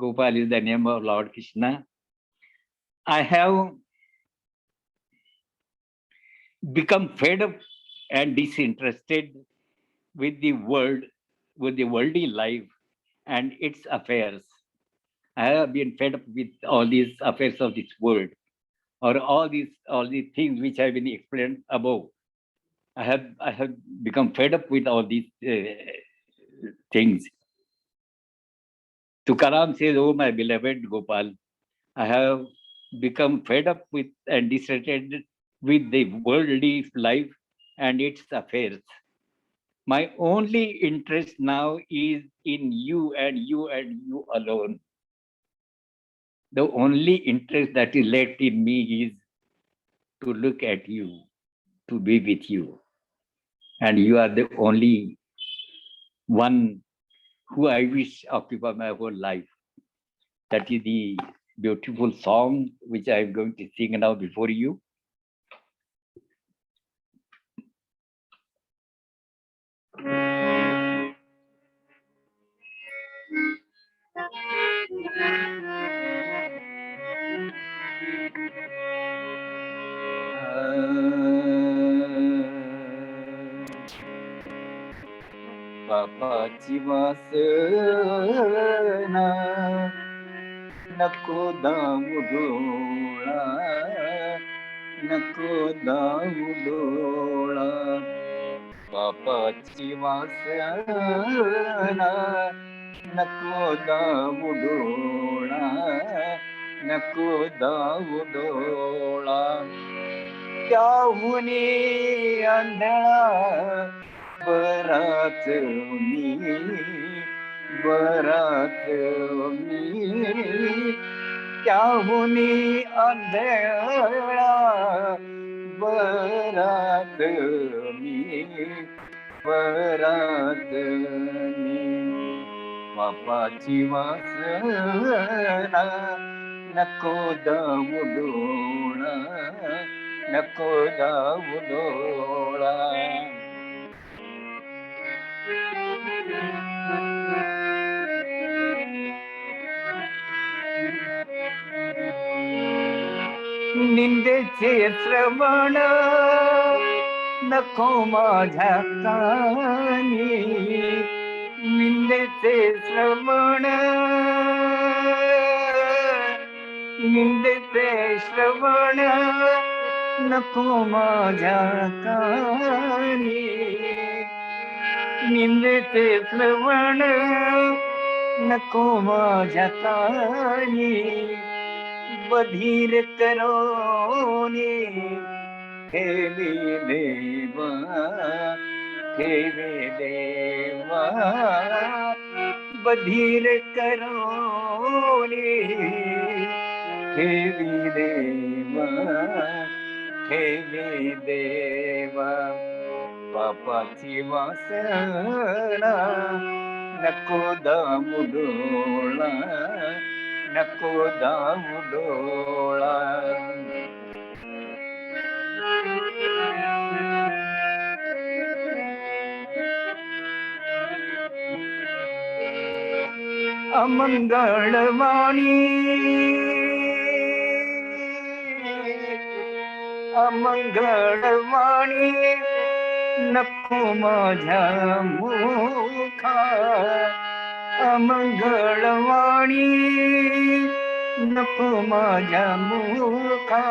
Gopal is the name of Lord Krishna. I have become fed up and disinterested with the world, with the worldly life and its affairs. I have been fed up with all these affairs of this world, or all these things which have been explained above. I have become fed up with all these things. Tukaram says, "Oh, my beloved Gopal, I have become fed up with and distracted with the worldly life and its affairs. My only interest now is in you and you and you alone. The only interest that is left in me is to look at you, to be with you. And you are the only one who I wish occupy my whole life." That is the beautiful song which I am going to sing now before you. पापाची वासना नको दाऊ डोळा, नको दाऊ डोळा. पापाची वासना नको दाऊ डोळा, नको दाऊ डोळा. त्याहुनी आंधळा बराच मी, त्याहुनी आंधळा बराच मी. पापाची वासना नको दाऊ डोळा, नको दाऊ डोळा. निंदेचे श्रवण नको माझ्या कानी, निंदेचे श्रवण, निंदेचे श्रवण नको माझ्या कानी, निंदेचे श्रवण नको माझ्या कानी. बधीर करोनी ठेवी देवा, ठेवी देवा. बधीर करोनी ठेवी देवा, ठेवी देवा. पापाची वासना नको दाऊ डोळा, नको दाऊ डोळा. अमंगळवाणी, अमंगळवाणी नको माझ्या मुखा, अमंगळवाणी नको माझ्या मुखा.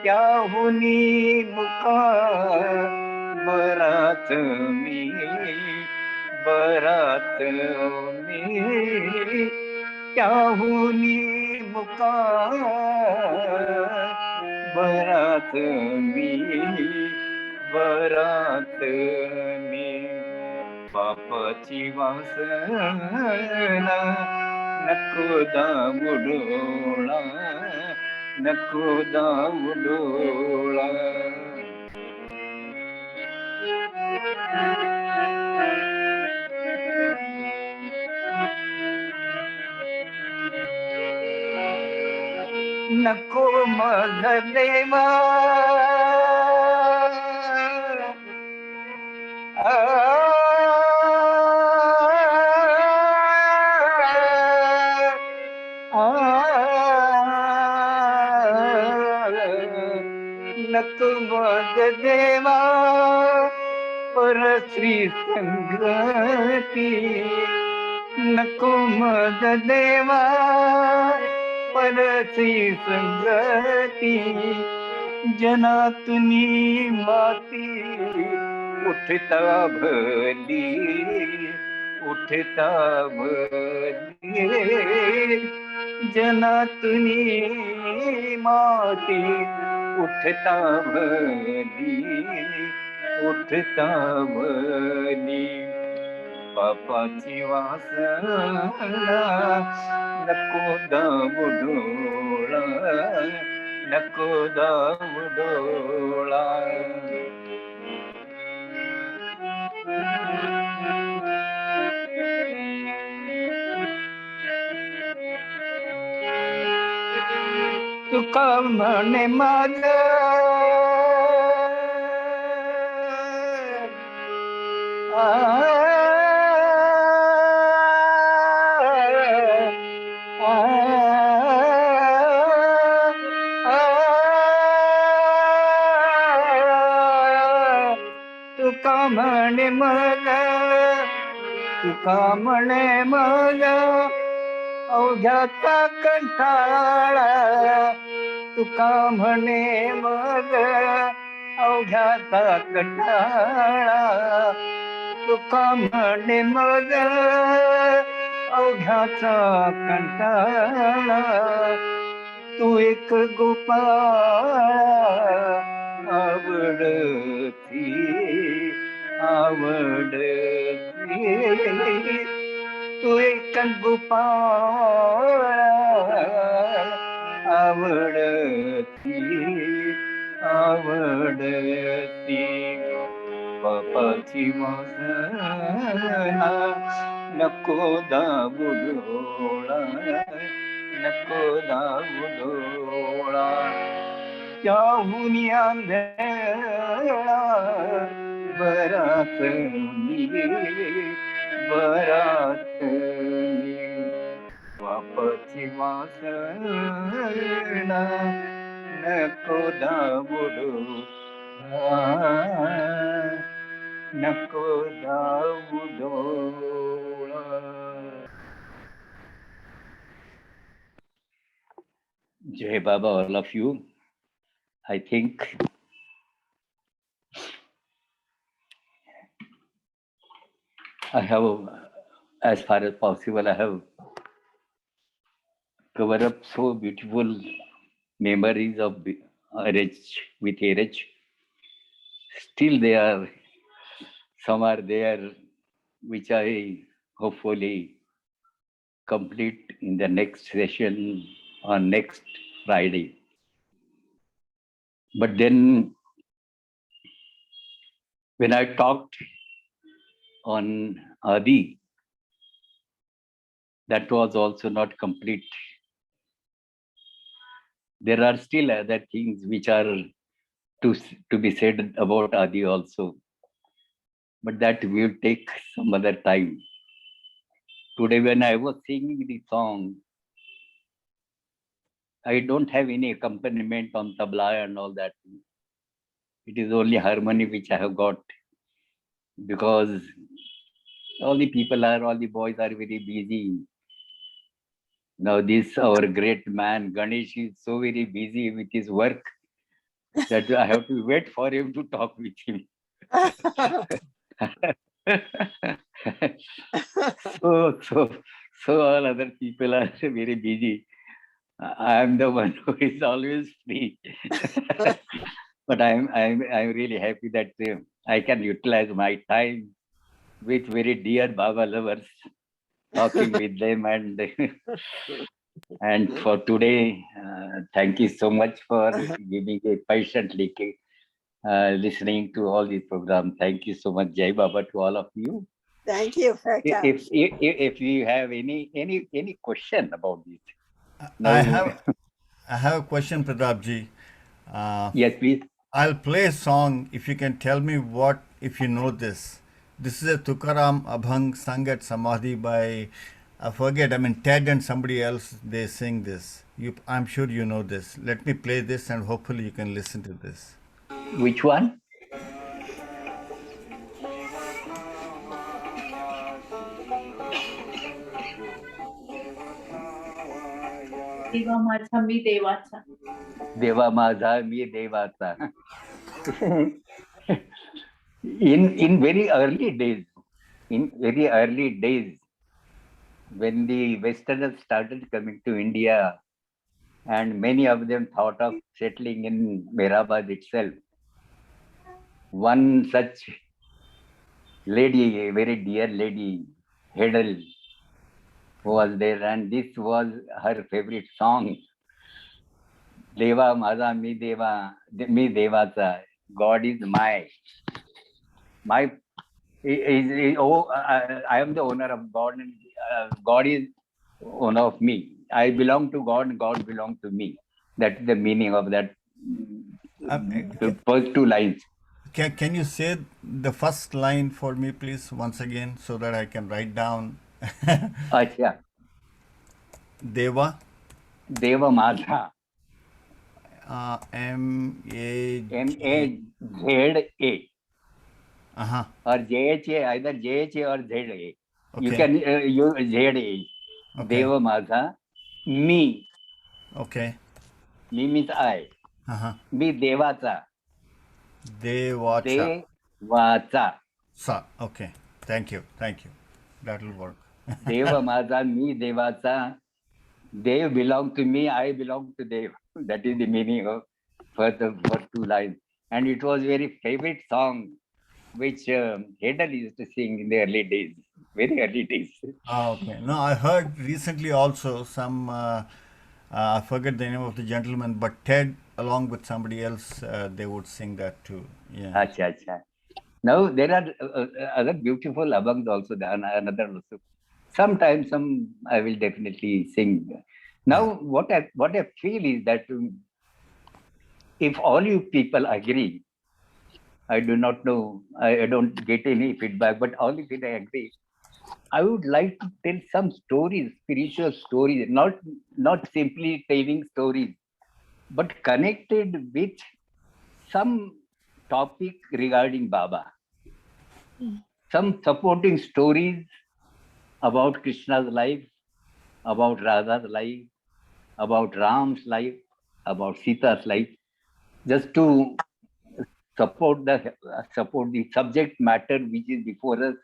त्याहुनी मुखा बराच मी, बराच मी. त्याहुनी मुखा बराच मी, बराच मी. पापाची वासना नको दाऊ डोळा, नको दाऊ डोळा. नको मग देवा नको मग देवा पर श्री संगती नको मग देवा पर श्री संगती जनातुनी माती उठता भली उठता भली जनातुनी माती उठता भली उठता भली पापाची वासना नको दाबू डोळा नको दाबू डोळा तुका म्हणे माझ तुका म्हणे मग तुका म्हणे मग अवघ्याचा कंटाळा तुका म्हणे मग अवघ्याचा कंटाळा तुका म्हणे मग अवघ्याचा कंटाळा तू एक गोपाळ आवडती आवडती तू एक गोपाळ आवडती आवडती पापाची वासना नको दाबू डोळा नको दाबू डोळा त्याहुनी आंधळा बरात बरात पापाची वासना नको दाबू डोळा नको दाबू डोळा. Jai Baba, all of you. I think I have, as far as possible, I have covered up so beautiful memories of RH with RH. Still some are there, which I hopefully complete in the next session on next Friday. But then when I talked on Adi, that was also not complete. There are still other things which are to be said about Adi also. But that will take some other time. Today when I was singing the song, I don't have any accompaniment on tabla and all that. It is only harmony which I have got, because all the boys are very busy. Now this, our great man, Ganesh, is so very busy with his work that I have to wait for him to talk with him. So all other people are very busy. I am the one who is always free. But I'm really happy that I can utilize my time with very dear Baba lovers, talking with them, and for today, thank you so much for giving a patiently listening to all these programs. Thank you so much, Jai Baba, to all of you. Thank you, Pratap. If you have any question about this, I I have a question, Pratap ji. Yes, please. I'll play a song if you can tell me what, if you know this. This is a Tukaram Abhang sung at Samadhi by, I forget, I mean, Ted and somebody else, they sing this. I'm sure you know this. Let me play this and hopefully you can listen to this. Which one? देवा माझा मी देवाचा. Deva Madha, me Devata. In very early days, when the Westerners started coming to India, and many of them thought of settling in Mehrabad itself, one such lady, a very dear lady, Hedel, was there, and this was her favorite song. Deva Madha mi Devata. God is my. I am the owner of God, and God is owner of me. I belong to God, and God belongs to me. That's the meaning of that. The first two lines. Can you say the first line for me, please, once again, so that I can write down? Acha. Deva. Deva Madha. M-A-Z-A. Uh-huh. Or JHA, either JHA or ZA. Okay. You can use ZA. Okay. Deva Madha. Me. Okay. Me means I. Uh-huh. Me Devata. Devata. Devata. Sa. Okay. Thank you. That will work. Deva Madha, me Devata. Dev belong to me, I belong to Dev. That is the meaning of first two lines. And it was very favorite song which Hedel used to sing in the early days, very early days. Okay. No, I heard recently also some, I forget the name of the gentleman, but Ted, along with somebody else, they would sing that too. Yeah. Acha. Now there are other beautiful abangs also, another also. Sometimes some I will definitely sing. Now what I feel is that if all you people agree, I do not know, I don't get any feedback, but all if I agree, I would like to tell some stories, spiritual stories, not simply telling stories, but connected with some topic regarding Baba. Some supporting stories about Krishna's life, about Radha's life, about Ram's life, about Sita's life, just to support the subject matter which is before us.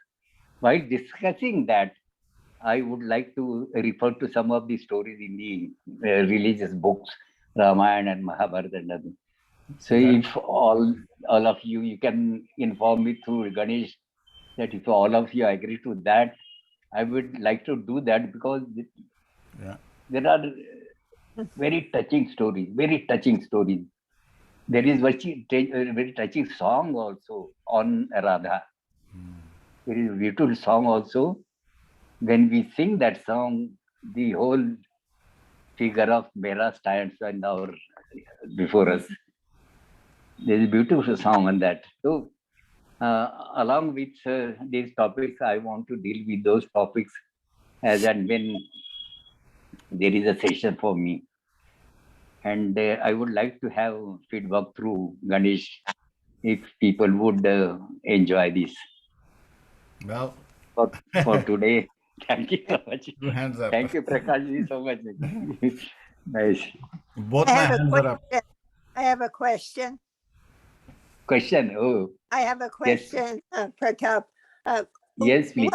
While discussing that, I would like to refer to some of the stories in the religious books, Ramayana and Mahabharata and others. So if all of you can inform me through Ganesh that if all of you agree to that, I would like to do that because there are very touching stories. There is a very touching song also on Radha. There is a beautiful song also. When we sing that song, the whole figure of Mera stands before us. There is a beautiful song on that. So, along with these topics, I want to deal with those topics as and when there is a session for me. And I would like to have feedback through Ganesh if people would enjoy this. Well, for today, thank you so much. Two hands up. Thank you, Prakash, so much. Nice. Both my hands are up. I have a question. Question? Oh. I have a question, Pratap. Yes, please.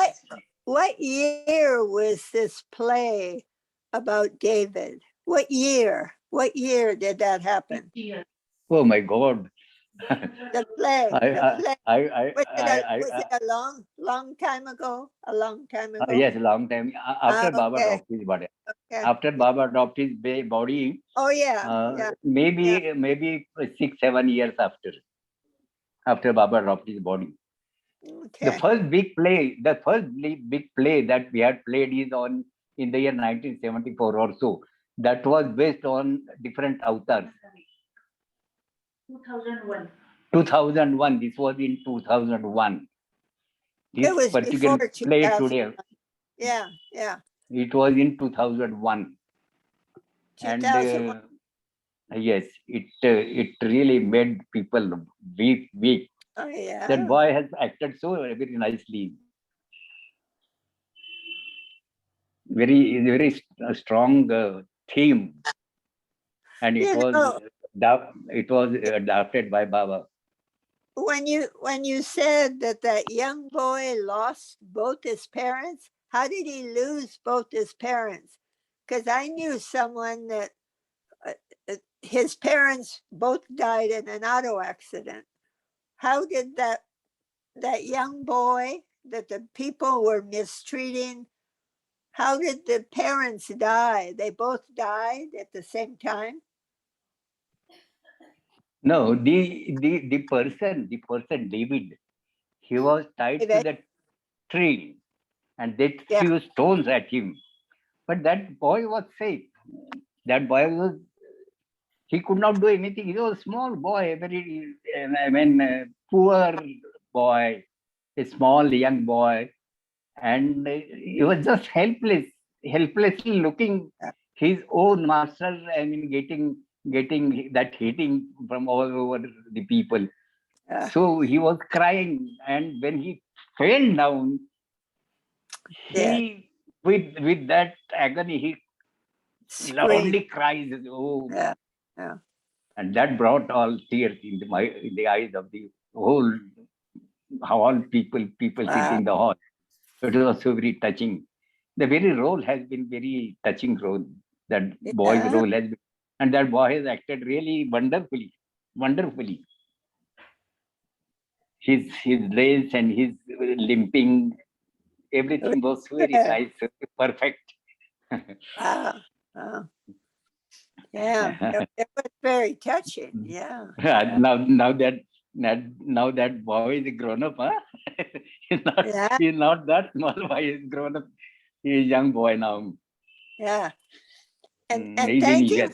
What year was this play about David? What year? What year did that happen? Oh my God. The play. Was it a long time ago? A long time ago? Yes, a long time. After Baba dropped his body. Okay. After Baba dropped his body. Oh yeah. Maybe 6-7 years after Baba dropped his body. Okay. The first big play that we had played is in the year 1974 or so. that was based on different avatars. 2001. 2001. This was in 2001. It This was particular before play 2000. today, Yeah, yeah. it was in 2001. And 2001. yes, it really made people weep. Oh, yeah. That boy has acted so very nicely. Very strong theme, and it You was know, adapted by Baba. when you said that young boy lost both his parents, how did he lose both his parents? Because I knew someone that his parents both died in an auto accident. How did that young boy that the people were mistreating, how did the parents die? They both died at the same time? No, the person David, he was tied to David? the tree, and they Yeah. threw stones at him. But that boy was safe. That boy he could not do anything. He was a small boy, poor boy, a small young boy, and he was just helplessly looking his own master. I mean, getting that hitting from all over the people. So he was crying, and when he fell down, he with that agony, he loudly cries, "Oh!" Yeah. And that brought all tears in the eyes of the whole people sitting in the hall. It was so very touching. The very role has been very touching role. That boy's role has been, and that boy has acted really wonderfully. His legs and his limping, everything was very nice, perfect. Wow. Yeah, it was very touching. Yeah. Now that boy is grown up, huh? He's not that small boy. He's grown up. He's a young boy now. Yeah. And Maybe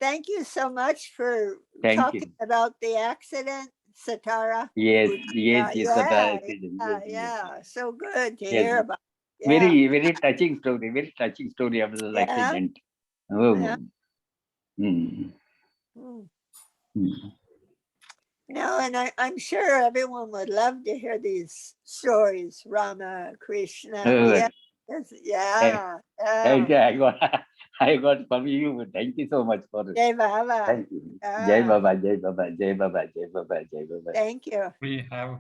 thank you so much for Thank talking you. about the accident, Satara. Yes. Yeah. So good to Yes. hear about. Yeah. Very touching story. Very touching story of the accident. Oh. Yeah. Mm. No, and I'm sure everyone would love to hear these stories, Rama, Krishna. Yeah. I got from you. Thank you so much for it. Jai Baba. Thank you. Jai Baba, Jai Baba, Jai Baba, Jai Baba, Jai Baba. Thank you. We have.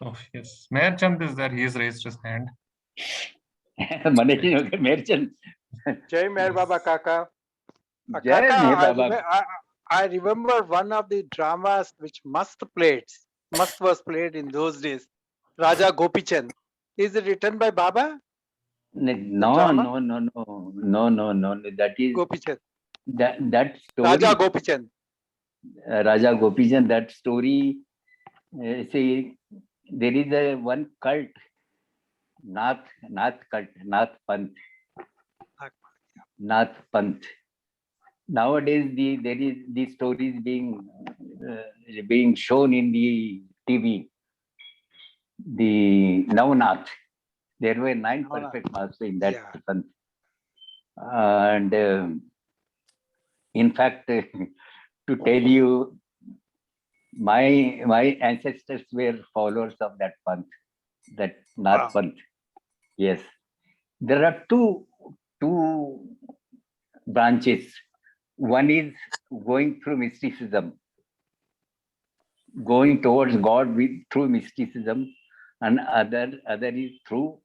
Oh, yes. Mayor Chand is there. He has raised his hand. Merchant. Jai Mer Baba Kaka. Jai Kaka, Mer Baba. I remember one of the dramas which must was played in those days. Raja Gopichand. Is it written by Baba? No. That is Gopichand. that story. Raja Gopichand. Raja Gopichand. That story. See, there is a one cult, Nath cult, Nath Panth. Nowadays, there is the stories being shown in the TV. The Navnath. There were 9 perfect masters in that Panth. And in fact, to tell you, my ancestors were followers of that Panth, that Nath Panth. Yes. There are two branches. One is going through mysticism, going towards God through mysticism, and other is through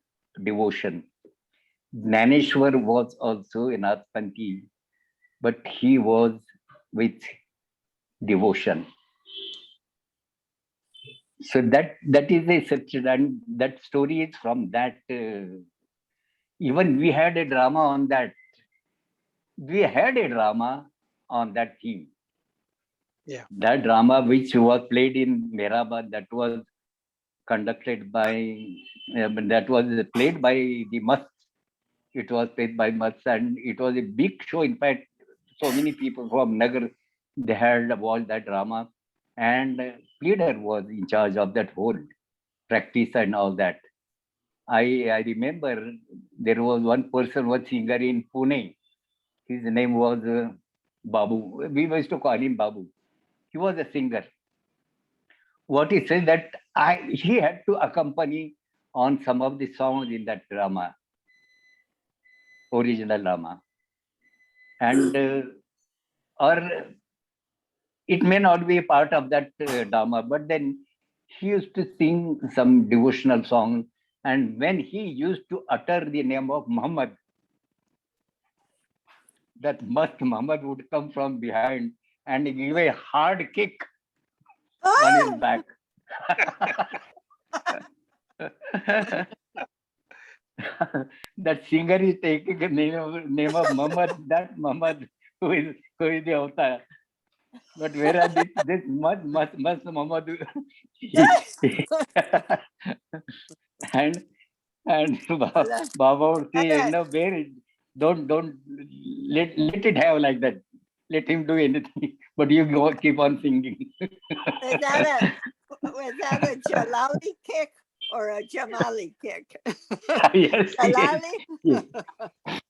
devotion. Ganeshwar was also an Nathpanthi, but he was with devotion. So that is a such, and that story is from that. Even we had a drama on that. We had a drama on that theme. Yeah. That drama which was played in Mehrabad, that was conducted by, that was played by the Mast. It was played by Mats, and it was a big show. In fact, so many people from Nagar, they had watched that drama, and pleader was in charge of that whole practice and all that. I remember there was one person, one singer in Pune. His name was Babu. We used to call him Babu. He was a singer. What he said that he had to accompany on some of the songs in that drama, original drama, and or it may not be a part of that drama, but then he used to sing some devotional song, and when he used to utter the name of Muhammad, that Mast Muhammad would come from behind and give a hard kick on his back. That singer is taking the name of Muhammad, that Muhammad who is the avatar. But whereas this must Muhammad and Baba would say, where is, don't let it have like that. Let him do anything, but you go keep on singing. Was that a Jalali kick or a Jamali kick? Yes, Jalali? yes,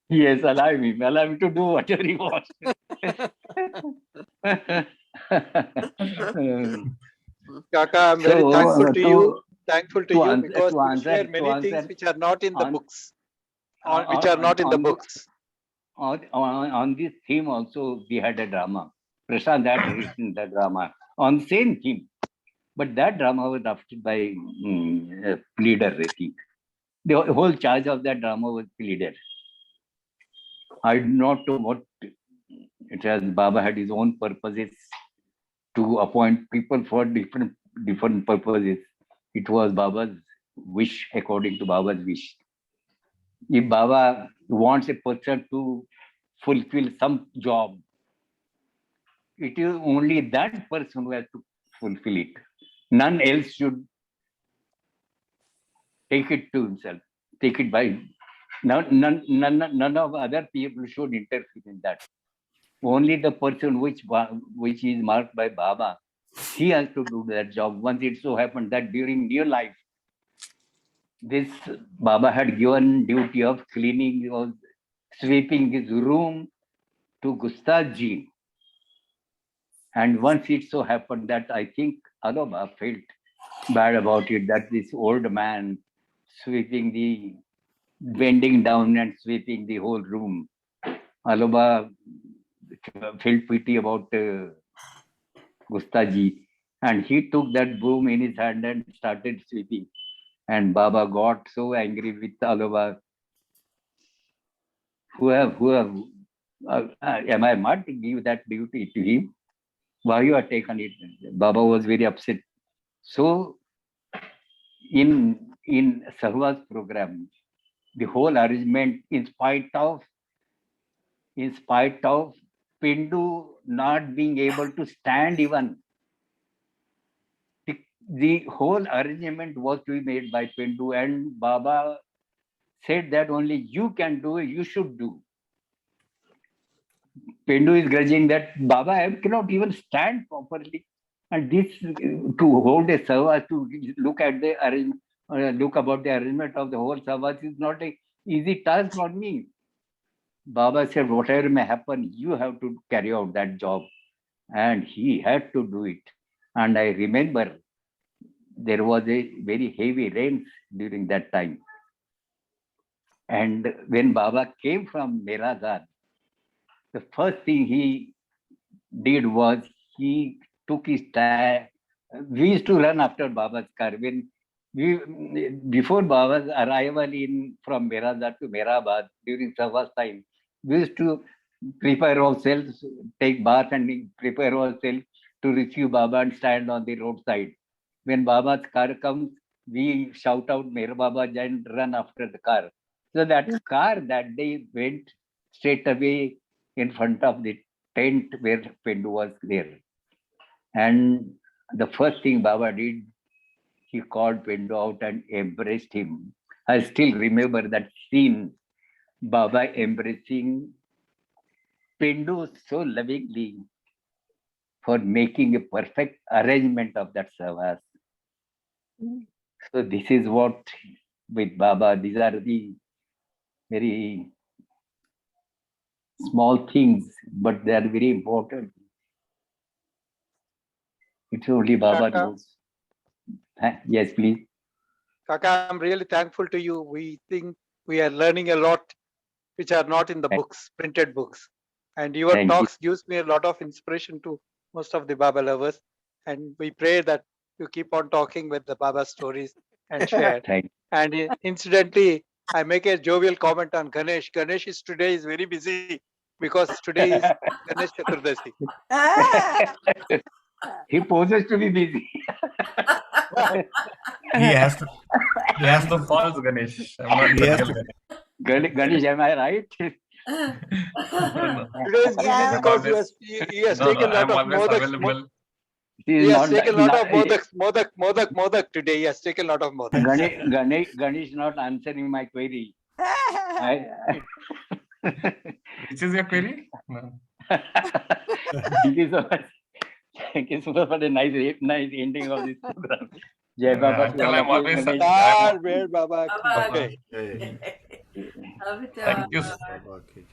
yes, allow me to do whatever he wants. Kaka, I'm very So, thankful to you. Thankful to you answer- because to you answer- share to many things answer which are not in the on- books, or which are not in the books. On this theme also we had a drama. Prashant had written the drama on same theme, but that drama was drafted by pleader, I think. The whole charge of that drama was pleader. I do not know what it has. Baba had his own purposes to appoint people for different purposes. It was Baba's wish, according to Baba's wish. If Baba wants a person to fulfill some job, it is only that person who has to fulfill it. None else should take it to himself, take it by. None of other people should interfere in that. Only the person which is marked by Baba, he has to do that job. Once it so happened that during new life, this Baba had given duty of cleaning or sweeping his room to Gustaji. And once it so happened that I think Aloba felt bad about it, that this old man bending down and sweeping the whole room. Aloba felt pity about Gustaji, and he took that broom in his hand and started sweeping. And Baba got so angry with Aloba. Am I mad to give that duty to him? Why you are taken it? Baba was very upset. So in Sahavas program, the whole arrangement, in spite of Pindu not being able to stand even, the whole arrangement was to be made by Pindu, and Baba said that only you can do it, you should do. Pindu is grudging that Baba, I cannot even stand properly. And this, to hold a Savas, to look at the arrangement, look about the arrangement of the whole Savas is not an easy task for me. Baba said, whatever may happen, you have to carry out that job. And he had to do it. And I remember there was a very heavy rain during that time. And when Baba came from Merazad, the first thing he did was he took his tire. We used to run after Baba's car. Before Baba's arrival from Merazad to Mehrabad during Savas time, we used to prepare ourselves, take bath and prepare ourselves to receive Baba and stand on the roadside. When Baba's car comes, we shout out Mer Baba and run after the car. So that car that day went straight away in front of the tent where Pendu was there. And the first thing Baba did, he called Pendu out and embraced him. I still remember that scene. Baba embracing Pindu so lovingly for making a perfect arrangement of that savas. Mm. So this is what with Baba, these are the very small things, but they are very important. It's only Baba Kaka, knows. Yes, please. Kaka, I'm really thankful to you. We think we are learning a lot which are not in the books, printed books. And your Thank you. talks gives me a lot of inspiration to most of the Baba lovers. And we pray that you keep on talking with the Baba stories and share. Thank And incidentally, I make a jovial comment on Ganesh. Ganesh is today is very busy because today is Ganesh Chaturdashi. Ah, He poses to be busy. He has to. I am the false Ganesh. I'm not He the has real to. Ganesh. Ganesh, am I right? No, Today is busy Yeah. because always, he has no, taken a lot I'm of always modaks. available. He He is has not, taken a lot of modak today. He has taken a lot of modak. Ganesh not answering my query. I, Which is your query? No. thank you so much. Thank you so much for the nice ending of this program. Jai Baba to Uncle, all I'm of you. always. Ganesh. Star where Baba ki Baba. jai. Thank you. Baba ki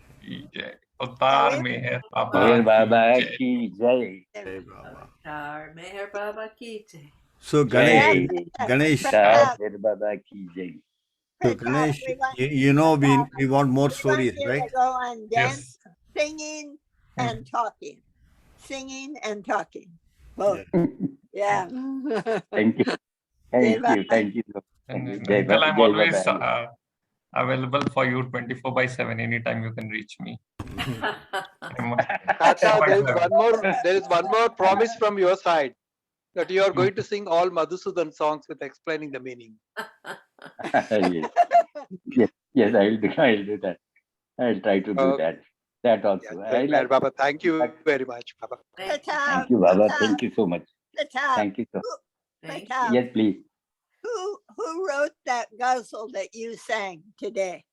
jai. Jai. Avtar Meher Baba Jai ki Baba jai. ki jai. Jai Baba. Avatar Meher Baba ki jai. So Jai. Ganesh, Star Baba ki jai. so Pratap, Ganesh, we want, you know we want more we want stories, you right? to go on dance, Yes. singing and talking. Singing and talking. Both. Yeah. Thank you. Jai Thank you. Baba. Thank you. Thank you. And Jai Uncle, I'm Jai always Baba. available for you 24/7. Anytime you can reach me. I'm Kaka, there is 24/7. one more promise from your side that you are going to sing all Madhusudan songs with explaining the meaning. Yes. Yes, I'll do that. I'll try to do Okay. that. That also. Yeah, I like. Baba, thank you very much, Baba. Pratap, Thank you, Baba. Pratap, Thank you so much. Pratap, Thank you so. Thank Pratap. Yes, please. Who wrote that ghazal that you sang today?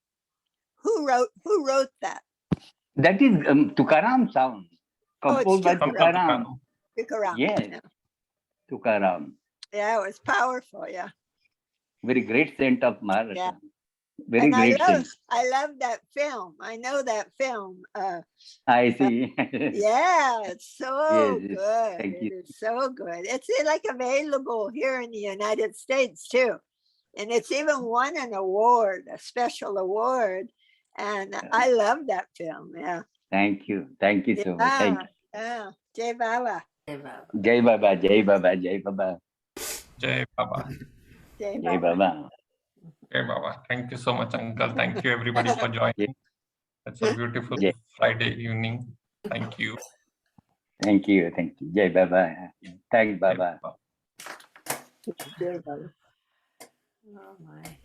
Who wrote that? That is Tukaram sound, Oh, it's composed by Uncle Tukaram. Tukaram. Tukaram. Yes, Yeah. Tukaram. Yeah, it was powerful. Yeah. Very great saint of Maharashtra. Yeah. Very And great saint. I love that film. I know that film. I see. Yeah, it's so Yes, good. thank It you. is so good. It's like available here in the United States too. And it's even won an award, a special award. And I love that film. Yeah. Thank you. Thank you so much. Thank you. Yeah. Jai Baba. Jai Baba. Jai Baba. Jai Baba. Jai Baba. Jai Baba. Jai Jai Baba. Baba. Jai Baba. Thank you so much, Uncle. Thank you, everybody, for joining. It's a beautiful Jai. Friday evening. Thank you. Thank you. Thank you. Jai Baba. Thanks, Jai Baba. Baba. Jai Baba. Oh my.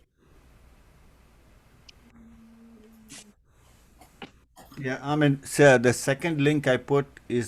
Yeah, I mean, sir, the second link I put